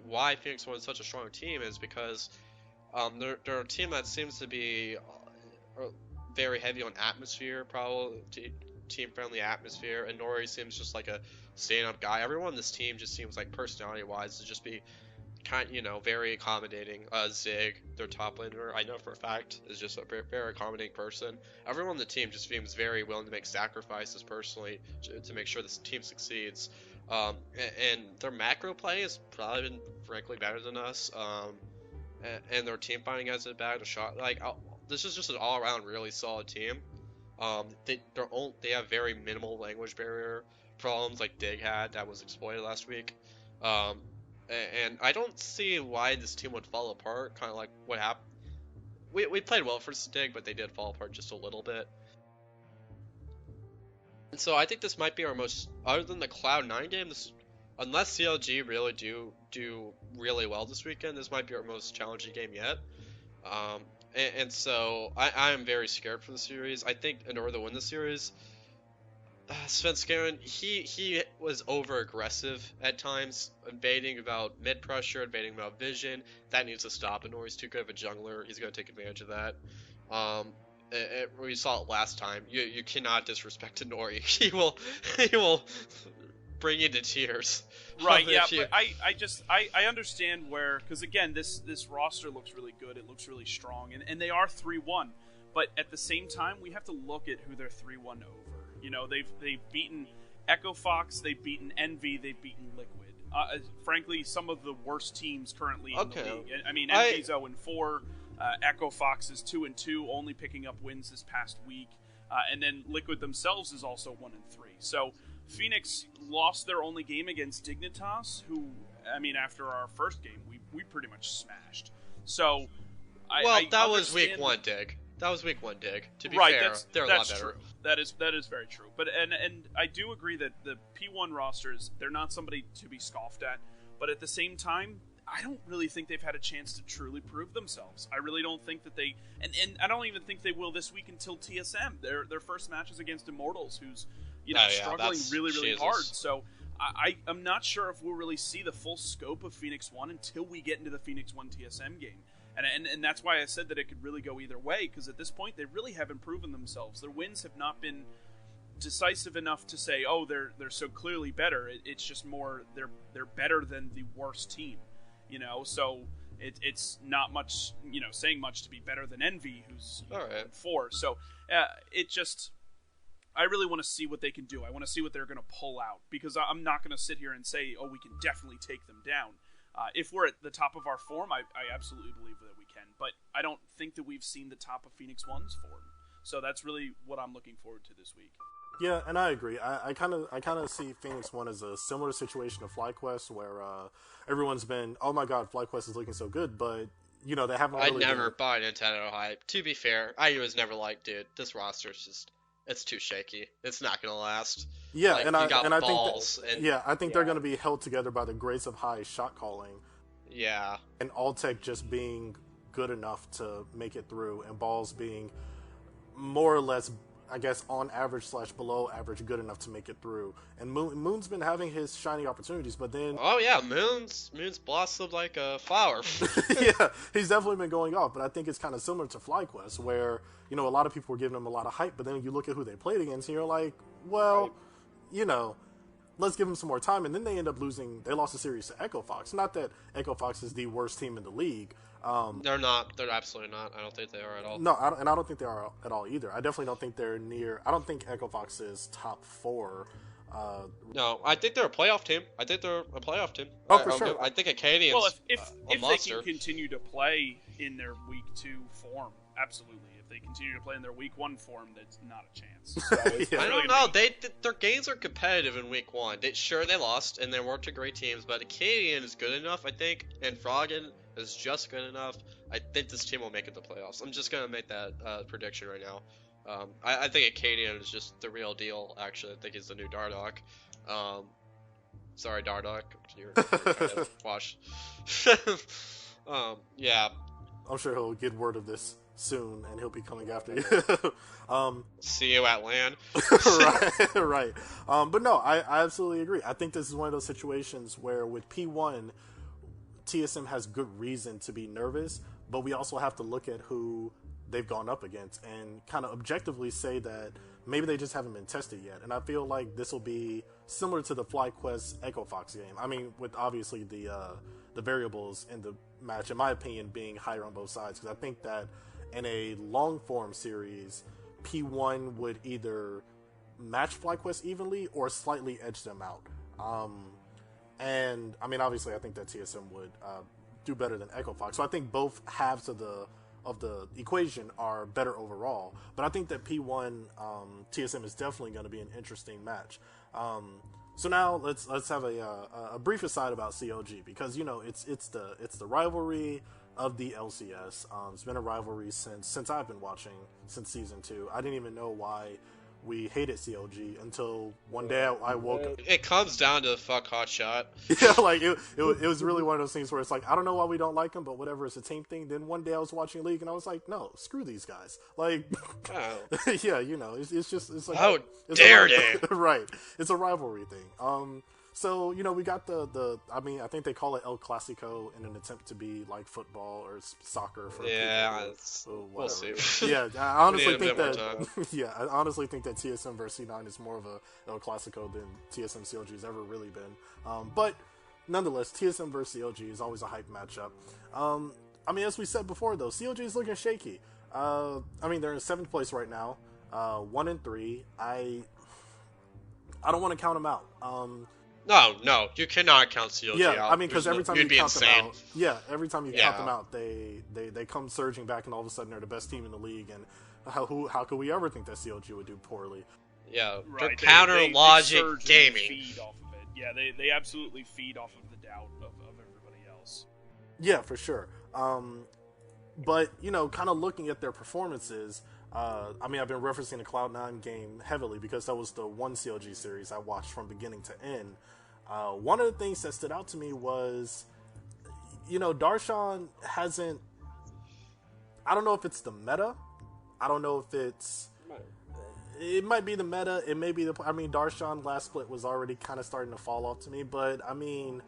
why Phoenix 1 is such a strong team is because they're a team that seems to be very heavy on atmosphere, probably team-friendly atmosphere, and Nori seems just like a stand-up guy. Everyone on this team just seems like personality-wise to just be very accommodating. Zig, their top laner, I know for a fact, is just a very accommodating person. Everyone on the team just seems very willing to make sacrifices personally to make sure this team succeeds. And their macro play has probably been frankly better than us. And their team fighting has a bad shot. This is just an all-around really solid team. They have very minimal language barrier problems like Dig had that was exploited last week. And I don't see why this team would fall apart, kind of like what happened. We played well for Dig, but they did fall apart just a little bit. And so I think this might be our most, other than the Cloud9 game, unless CLG really do really well this weekend, this might be our most challenging game yet. And so I am very scared for the series. I think in order to win the series, Sven Skaren, he was over-aggressive at times, invading about mid-pressure, invading about vision. That needs to stop. And Nori's too good of a jungler. He's going to take advantage of that. We saw it last time. You cannot disrespect Nori. He will bring you to tears.
Right, yeah, but I understand where, because again, this roster looks really good. It looks really strong, and they are 3-1. But at the same time, we have to look at who they're 3-1 over. They've beaten Echo Fox, they've beaten Envy, they've beaten Liquid. Frankly, some of the worst teams currently in the league. I mean, Envy's 0-4, Echo Fox is 2-2, only picking up wins this past week, and then Liquid themselves is also 1-3. So Phoenix lost their only game against Dignitas, who, I mean, after our first game, we pretty much smashed. So,
that was week 1, Dig. That was week 1, Dig. To be fair, they're a lot better.
True. That is very true. But and I do agree that the P1 rosters, they're not somebody to be scoffed at, but at the same time, I don't really think they've had a chance to truly prove themselves. I really don't think that they and I don't even think they will this week until TSM. Their first match is against Immortals, who's struggling really hard. So I'm not sure if we'll really see the full scope of Phoenix 1 until we get into the Phoenix 1 TSM game. And that's why I said that it could really go either way, because at this point they really haven't proven themselves. Their wins have not been decisive enough to say, oh, they're so clearly better. It's just more they're better than the worst team, So it's not much, saying much to be better than Envy, who's 4. So I really want to see what they can do. I want to see what they're going to pull out, because I'm not going to sit here and say, oh, we can definitely take them down. If we're at the top of our form, I absolutely believe that we can. But I don't think that we've seen the top of Phoenix 1's form. So that's really what I'm looking forward to this week.
Yeah, and I agree. I kind of see Phoenix 1 as a similar situation to FlyQuest, where everyone's been, oh my god, FlyQuest is looking so good, but they haven't really...
I never bought Nintendo hype. To be fair, I was never like, dude, this roster's just... It's too shaky. It's not gonna last.
Yeah,
like,
I think they're gonna be held together by the grace of high shot calling.
Yeah.
And Alltech just being good enough to make it through, and Balls being more or less, I guess, on average / below average good enough to make it through. And Moon's been having his shining opportunities, but then...
Oh yeah, Moon's blossomed like a flower.
Yeah, he's definitely been going off, but I think it's kind of similar to FlyQuest, where, a lot of people were giving him a lot of hype, but then you look at who they played against, and you're like, well, let's give him some more time. And then they end up losing. They lost the series to Echo Fox. Not that Echo Fox is the worst team in the league.
They're not. They're absolutely not. I don't think they are at all.
No, I don't think they are at all either. I definitely don't think they're near. I don't think Echo Fox is top 4.
No, I think they're a playoff team.
Oh, for sure.
I think Acadians.
Well, if they can continue to play in their week 2 form, absolutely. If they continue to play in their week 1 form, that's not a chance. So
I don't know. Their games are competitive in week 1. They lost, and they weren't to great teams, but Acadian is good enough, I think, and Froggen is just good enough. I think this team will make it to the playoffs. I'm just gonna make that prediction right now. I think Acadian is just the real deal, actually. I think he's the new Dardoch. Sorry, Dardoch. You're kind of washed. Yeah.
I'm sure he'll get word of this soon, and he'll be coming after you.
See you at LAN.
Right. But no, I absolutely agree. I think this is one of those situations where with P1, TSM has good reason to be nervous, but we also have to look at who they've gone up against and kind of objectively say that maybe they just haven't been tested yet. And I feel like this will be similar to the FlyQuest Echo Fox game. I mean, with obviously the variables in the match, in my opinion, being higher on both sides, because I think that in a long form series, P1 would either match FlyQuest evenly or slightly edge them out. And I mean, obviously, I think that TSM would do better than Echo Fox. So I think both halves of the equation are better overall. But I think that P1 TSM is definitely going to be an interesting match. So now let's have a brief aside about COG, because it's the rivalry of the LCS. It's been a rivalry since I've been watching, since season 2. I didn't even know why we hated COG until one day I woke up.
It comes down to fuck hotshot.
Yeah, like it was really one of those things where it's like, I don't know why we don't like them, but whatever, it's a team thing. Then one day I was watching League and I was like, no, screw these guys. Like, yeah, it's like,
how dare they?
Right, it's a rivalry thing. So, we got I think they call it El Clasico in an attempt to be like football or soccer for people.
We'll see.
Yeah, I honestly think that I honestly think that TSM versus C9 is more of a El Clasico than TSM COG has ever really been. But nonetheless, TSM versus COG is always a hype matchup. I mean, as we said before, though, COG is looking shaky. I mean, they're in 7th place right now, 1-3. I don't want to count them out.
No, you cannot count COG out.
Yeah, I mean, because every time you count them out, every time you count them out, they come surging back, and all of a sudden they're the best team in the league. And how could we ever think that COG would do poorly?
Yeah,
right.
They're counter logic gaming.
Feed off of it. Yeah, they absolutely feed off of the doubt of everybody else.
Yeah, for sure. But kind of looking at their performances, I mean, I've been referencing the Cloud9 game heavily because that was the one CLG series I watched from beginning to end. One of the things that stood out to me was, Darshan hasn't... I don't know if it's the meta. I don't know if it's... It might be the meta. It may be the... I mean, Darshan last split was already kind of starting to fall off to me. But, I mean,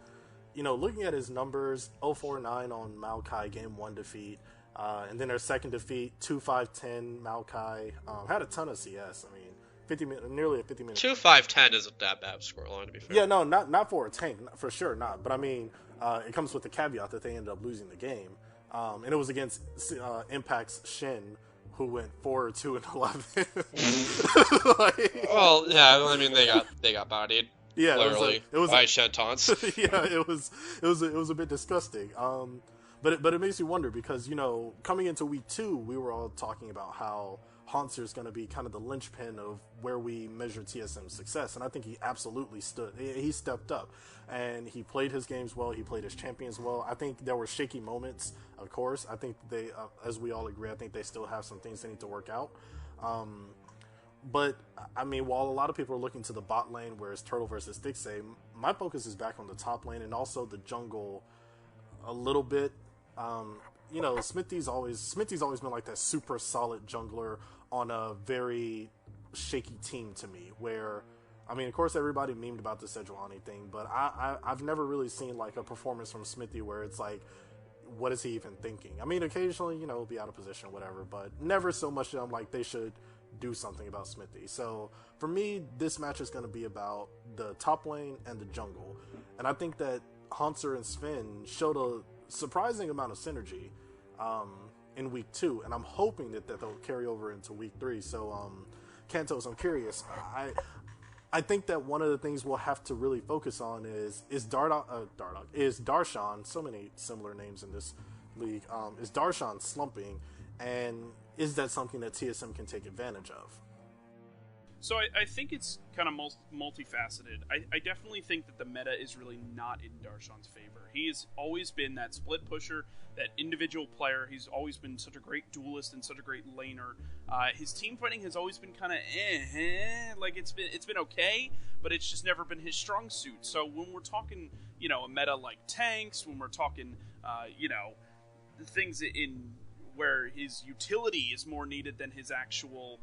looking at his numbers, 0-4-9 on Maokai, game 1 defeat. And then their second defeat, 2-5-10 Maokai. Had a ton of CS. I mean, nearly a 50-minute...
2-5-10 isn't that bad scoreline, to be fair.
Yeah, no, not for a tank. For sure not. But, I mean, it comes with the caveat that they ended up losing the game. And it was against Impact's Shin, who went 4-2-11.
Well, yeah, I mean they got bodied.
Yeah,
literally
it was
by Shen taunts.
Yeah, it was a bit disgusting. But it makes you wonder because coming into week 2, we were all talking about how Hauntzer is going to be kind of the linchpin of where we measure TSM's success, and I think he absolutely he stepped up, and he played his games well, he played his champions well. I think there were shaky moments, of course. I think they, as we all agree, I think they still have some things they need to work out. But, I mean, while a lot of people are looking to the bot lane where it's Turtle versus Dixie, my focus is back on the top lane and also the jungle a little bit. Smithy's always been like that super solid jungler on a very shaky team to me, where, I mean, of course everybody memed about the Sejuani thing, but I've never really seen like a performance from Smithy where it's like, what is he even thinking? I mean, occasionally, he'll be out of position, whatever, but never so much that I'm like, they should do something about Smithy. So for me, this match is going to be about the top lane and the jungle, and I think that Hauntzer and Sven showed a surprising amount of synergy in week 2, and I'm hoping that they'll carry over into week 3. So Kantos, I'm curious. I think that one of the things we'll have to really focus on is Darshan, so many similar names in this league, is Darshan slumping, and is that something that TSM can take advantage of?
So I think it's kind of multifaceted. I definitely think that the meta is really not in Darshan's favor. He has always been that split pusher, that individual player. He's always been such a great duelist and such a great laner. His team fighting has always been kind of like it's been okay, but it's just never been his strong suit. So when we're talking, a meta like tanks, when we're talking, things in where his utility is more needed than his actual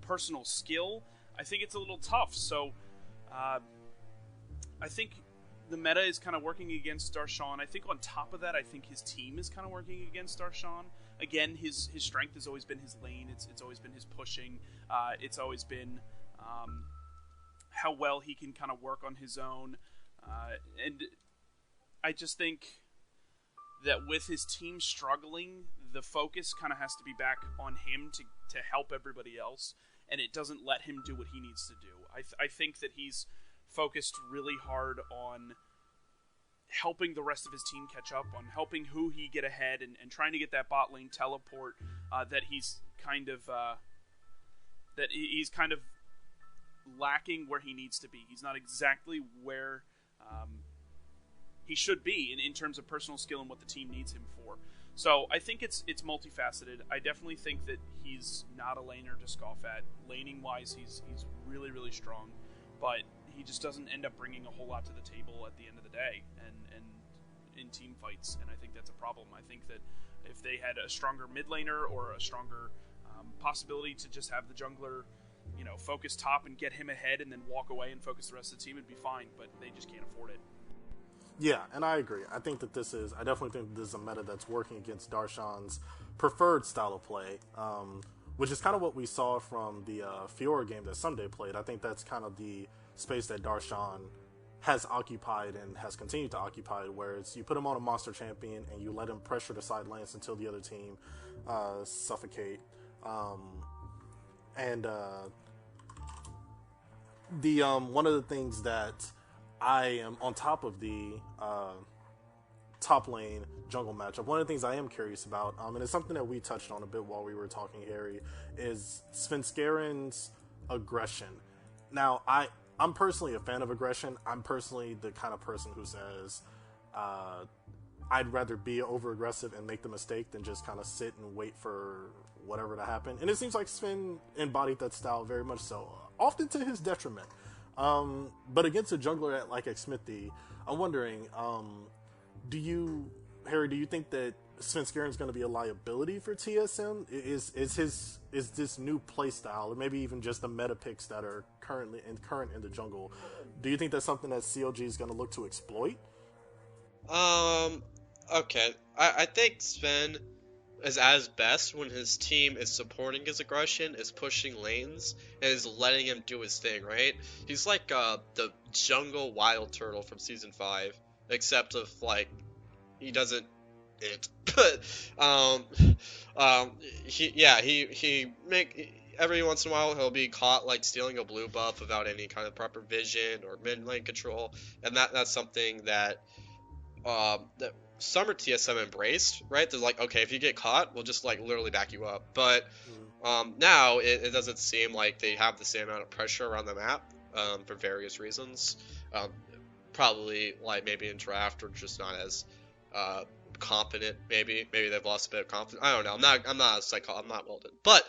personal skill, I think it's a little tough. So I think the meta is kind of working against Darshan. I think on top of that, I think his team is kind of working against Darshan. Again, his strength has always been his lane. It's always been his pushing. It's always been how well he can kind of work on his own. And I just think that with his team struggling, the focus kind of has to be back on him to help everybody else, and it doesn't let him do what he needs to do. I think that he's focused really hard on helping the rest of his team catch up, on helping who he get ahead, and trying to get that bot lane teleport that he's kind of lacking where he needs to be. He's not exactly where he should be in terms of personal skill and what the team needs him for. So I think it's multifaceted. I definitely think that he's not a laner to scoff at. Laning wise, he's really, really strong, but he just doesn't end up bringing a whole lot to the table at the end of the day and in team fights, and I think that's a problem. I think that if they had a stronger mid laner or a stronger possibility to just have the jungler, focus top and get him ahead and then walk away and focus the rest of the team, it'd be fine, but they just can't afford it.
Yeah, and I agree. I definitely think this is a meta that's working against Darshan's preferred style of play, which is kind of what we saw from the Fiora game that Sunday played. I think that's kind of the space that Darshan has occupied and has continued to occupy, where it's you put him on a monster champion and you let him pressure the side lanes until the other team suffocate. One of the things that I am on top of the top lane jungle matchup. One of the things I am curious about, and it's something that we touched on a bit while we were talking, Harry, is Svenskaren's aggression. Now, I'm personally a fan of aggression. I'm personally the kind of person who says, I I'd rather be over aggressive and make the mistake than just kind of sit and wait for whatever to happen. And it seems like Sven embodied that style very much so, often to his detriment. But against a jungler like Xmithy, I'm wondering, Harry, do you think that Sven Skaren is going to be a liability for TSM? Is this new playstyle, or maybe even just the meta picks that are current in the jungle? Do you think that's something that CLG is going to look to exploit?
Okay. I think Sven is at his best when his team is supporting his aggression, is pushing lanes, and is letting him do his thing, right? He's like the jungle wild turtle from season 5, except of like he doesn't it. But he make every once in a while he'll be caught like stealing a blue buff without any kind of proper vision or mid lane control, and that's something that that Summer TSM embraced, right? They're like, okay, if you get caught, we'll just like literally back you up. But now it doesn't seem like they have the same amount of pressure around the map for various reasons. Probably like maybe in draft or just not as competent. Maybe they've lost a bit of confidence. I don't know. I'm not a psychologist. I'm not Wilden. But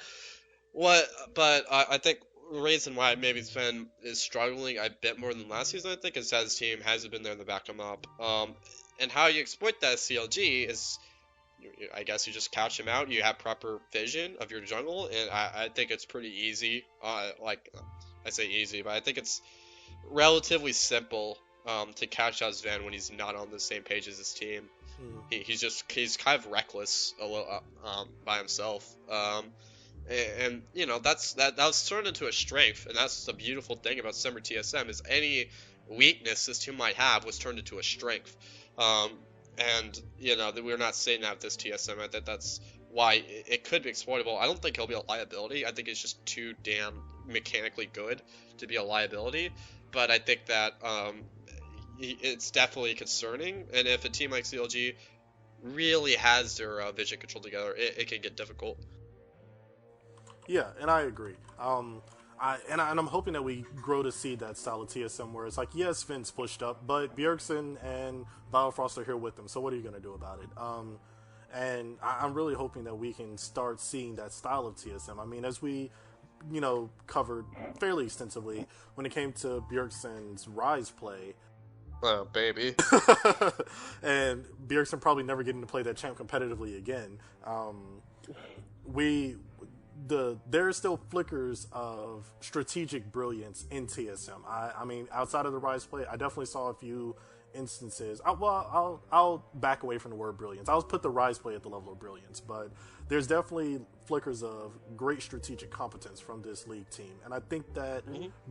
I think the reason why maybe Sven is struggling a bit more than last season, I think, is that his team hasn't been there to back him up. And how you exploit that CLG is, I guess you just couch him out. You have proper vision of your jungle, and I think it's pretty easy. Like I say easy, but I think it's relatively simple to catch out Sven when he's not on the same page as his team. He's kind of reckless a little by himself. And you know that was turned into a strength, and that's the beautiful thing about Summer TSM is any weakness this team might have was turned into a strength. And you know that we're not saying that this TSM. I think that's why it could be exploitable. I don't think he'll be a liability. I think it's just too damn mechanically good to be a liability. But I think that it's definitely concerning. And if a team like CLG really has their vision control together, it can get difficult.
Yeah, and I agree. I'm hoping that we grow to see that style of TSM where it's like, yes, Finn's pushed up, but Bjergsen and Biofrost are here with them, so what are you going to do about it? And I'm really hoping that we can start seeing that style of TSM. I mean, as we, covered fairly extensively when it came to Bjergsen's Rise play.
Oh, baby.
And Bjergsen probably never getting to play that champ competitively again. There are still flickers of strategic brilliance in TSM. I mean, outside of the Rise play, I definitely saw a few instances. I'll back away from the word brilliance. I'll put the Rise play at the level of brilliance, but there's definitely flickers of great strategic competence from this league team. And I think that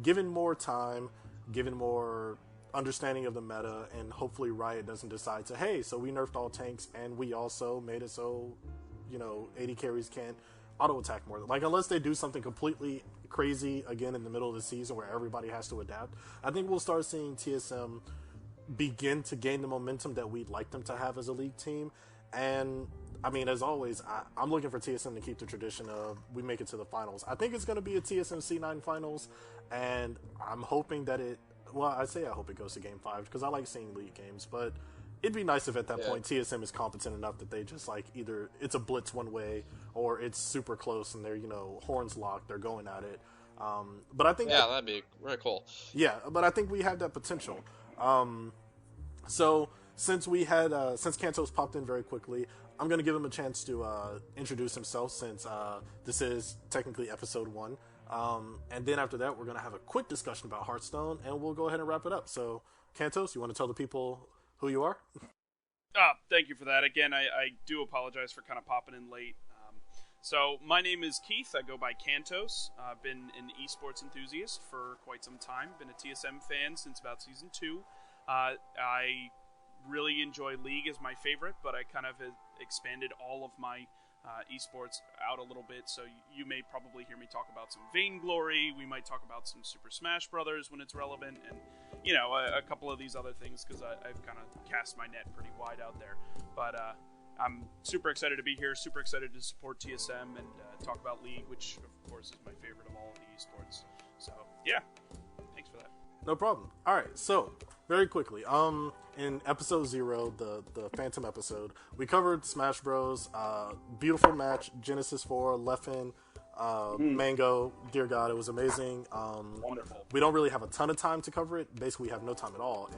given more time, given more understanding of the meta, and hopefully Riot doesn't decide to, hey, so we nerfed all tanks and we also made it so, AD carries can't auto attack more. Like, unless they do something completely crazy again in the middle of the season where everybody has to adapt, I think we'll start seeing TSM begin to gain the momentum that we'd like them to have as a league team. And I mean, as always, I'm looking for TSM to keep the tradition of we make it to the finals. I think it's going to be a TSM C9 finals, and I'm hoping that I hope it goes to game 5 because I like seeing league games, but it'd be nice if at that point TSM is competent enough that they just like either it's a blitz one way or it's super close and they're horns locked, they're going at it. But I think
that'd be very cool.
Yeah, but I think we have that potential. So since Kantos popped in very quickly, I'm going to give him a chance to introduce himself since this is technically episode 1. And then after that, we're going to have a quick discussion about Hearthstone, and we'll go ahead and wrap it up. So, Kantos, you want to tell the people who you are?
Thank you for that. Again, I do apologize for kind of popping in late. So, my name is Keith. I go by Kantos. I've been an esports enthusiast for quite some time. Been a TSM fan since about Season 2. I really enjoy League as my favorite, but I kind of expanded all of my esports out a little bit, so you may probably hear me talk about some Vainglory. We might talk about some Super Smash Brothers when it's relevant, and a couple of these other things because I've kind of cast my net pretty wide out there. But I'm super excited to be here, super excited to support TSM and talk about League, which of course is my favorite of all of the esports. So yeah, thanks for that.
No problem. All right, so Very quickly. In episode 0, the Phantom episode, we covered Smash Bros. Beautiful match, Genesis 4, Leffen, Mango. Dear God, it was amazing.
Wonderful.
We don't really have a ton of time to cover it. Basically, we have no time at all.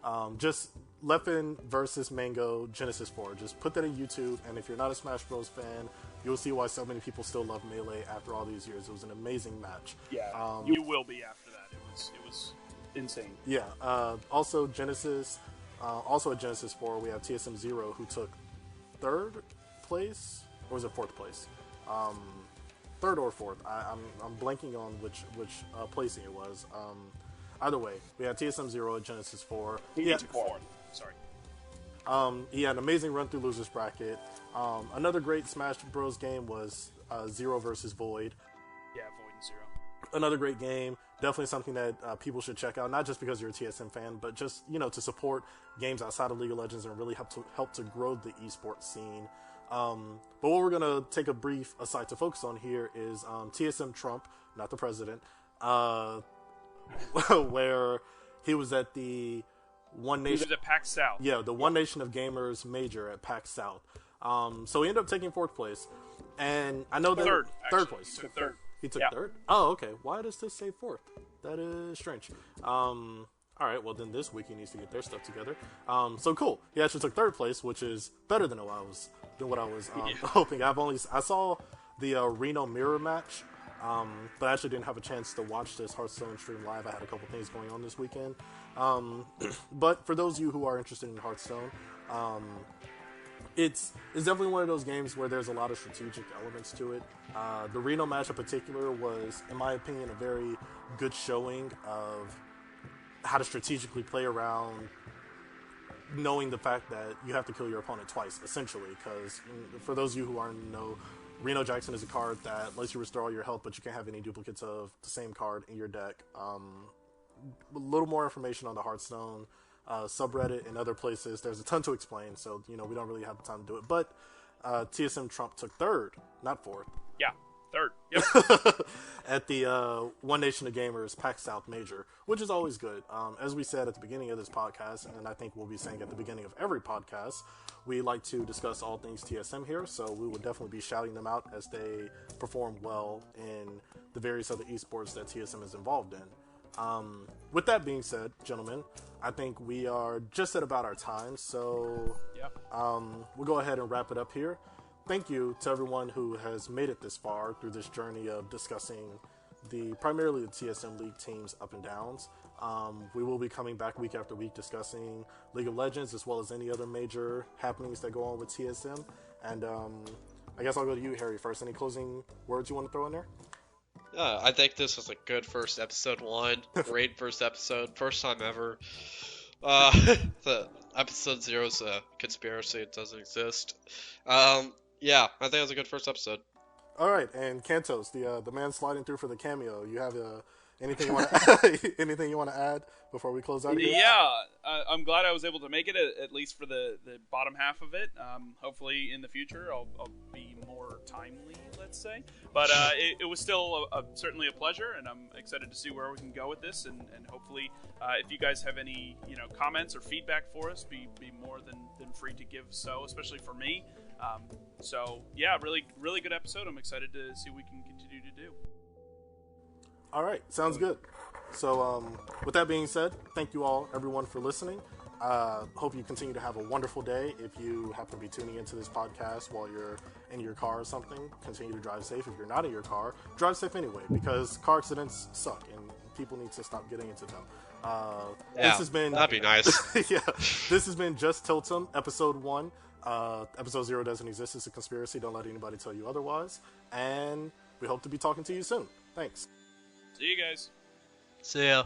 And just Leffen versus Mango, Genesis 4. Just put that in YouTube, and if you're not a Smash Bros. Fan, you'll see why so many people still love Melee after all these years. It was an amazing match.
Yeah, you will be after that. It was insane.
Yeah. Also, Genesis. Also at Genesis 4, we have TSM 0, who took 3rd place, or was it 4th place? 3rd or 4th. I'm blanking on which placing it was. Either way, we had TSM 0 at Genesis 4.
He took 4th. Sorry.
He had an amazing run through losers bracket. Another great Smash Bros. Game was 0 versus Void.
Yeah, Void and 0.
Another great game. Definitely something that people should check out, not just because you're a TSM fan, but just, to support games outside of League of Legends and really help to grow the esports scene. But what we're going to take a brief aside to focus on here is TSM Trump, not the president, where he was at the One Nation...
He was at PAX South.
Yeah, the One Nation of Gamers major at PAX South. So he ended up taking 4th place. And I know that... Third place.
He took 3rd.
He took 3rd? Oh, okay. Why does this say 4th? That is strange. All right, well, then this wiki needs to get their stuff together. So cool. He actually took 3rd place, which is better than what I was hoping. I saw the Reno Mirror match, but I actually didn't have a chance to watch this Hearthstone stream live. I had a couple things going on this weekend. But for those of you who are interested in Hearthstone, it's definitely one of those games where there's a lot of strategic elements to it. The Reno match in particular was, in my opinion, a very good showing of how to strategically play around knowing the fact that you have to kill your opponent twice, essentially, because for those of you who aren't know, Reno Jackson is a card that lets you restore all your health, but you can't have any duplicates of the same card in your deck. A little more information on the Hearthstone subreddit and other places. There's a ton to explain, so we don't really have the time to do it. But TSM Trump took 3rd, not 4th.
Yeah, 3rd. Yep.
At the One Nation of Gamers PAX South Major, which is always good. As we said at the beginning of this podcast, and I think we'll be saying at the beginning of every podcast, we like to discuss all things TSM here, so we will definitely be shouting them out as they perform well in the various other esports that TSM is involved in. With that being said, gentlemen, I think we are just at about our time, so we'll go ahead and wrap it up here. Thank you to everyone who has made it this far through this journey of discussing primarily the TSM League teams' up and downs. We will be coming back week after week discussing League of Legends as well as any other major happenings that go on with TSM. And I guess I'll go to you, Harry, first. Any closing words you want to throw in there?
I think this was a good first episode 1. Great first episode. First time ever. The episode 0 is a conspiracy. It doesn't exist. Yeah, I think it was a good first episode.
All right, and Kantos, the man sliding through for the cameo. You have anything you want to anything you want to add before we close out here?
Yeah, I'm glad I was able to make it at least for the bottom half of it. Hopefully in the future I'll be more timely, let's say. But it was still certainly a pleasure, and I'm excited to see where we can go with this. And hopefully, if you guys have any comments or feedback for us, be more than free to give so, especially for me. So yeah, really good episode. I'm excited to see what we can continue to do.
All right, sounds good. So with that being said, thank you all, everyone, for listening. Hope you continue to have a wonderful day. If you happen to be tuning into this podcast while you're in your car or something, continue to drive safe. If you're not in your car, drive safe anyway, because car accidents suck and people need to stop getting into them.
Yeah,
this has been,
that'd be nice.
Yeah, this has been Just Tiltum, episode 1. Episode 0 doesn't exist. It's a conspiracy. Don't let anybody tell you otherwise. And we hope to be talking to you soon. Thanks.
See you guys.
See ya.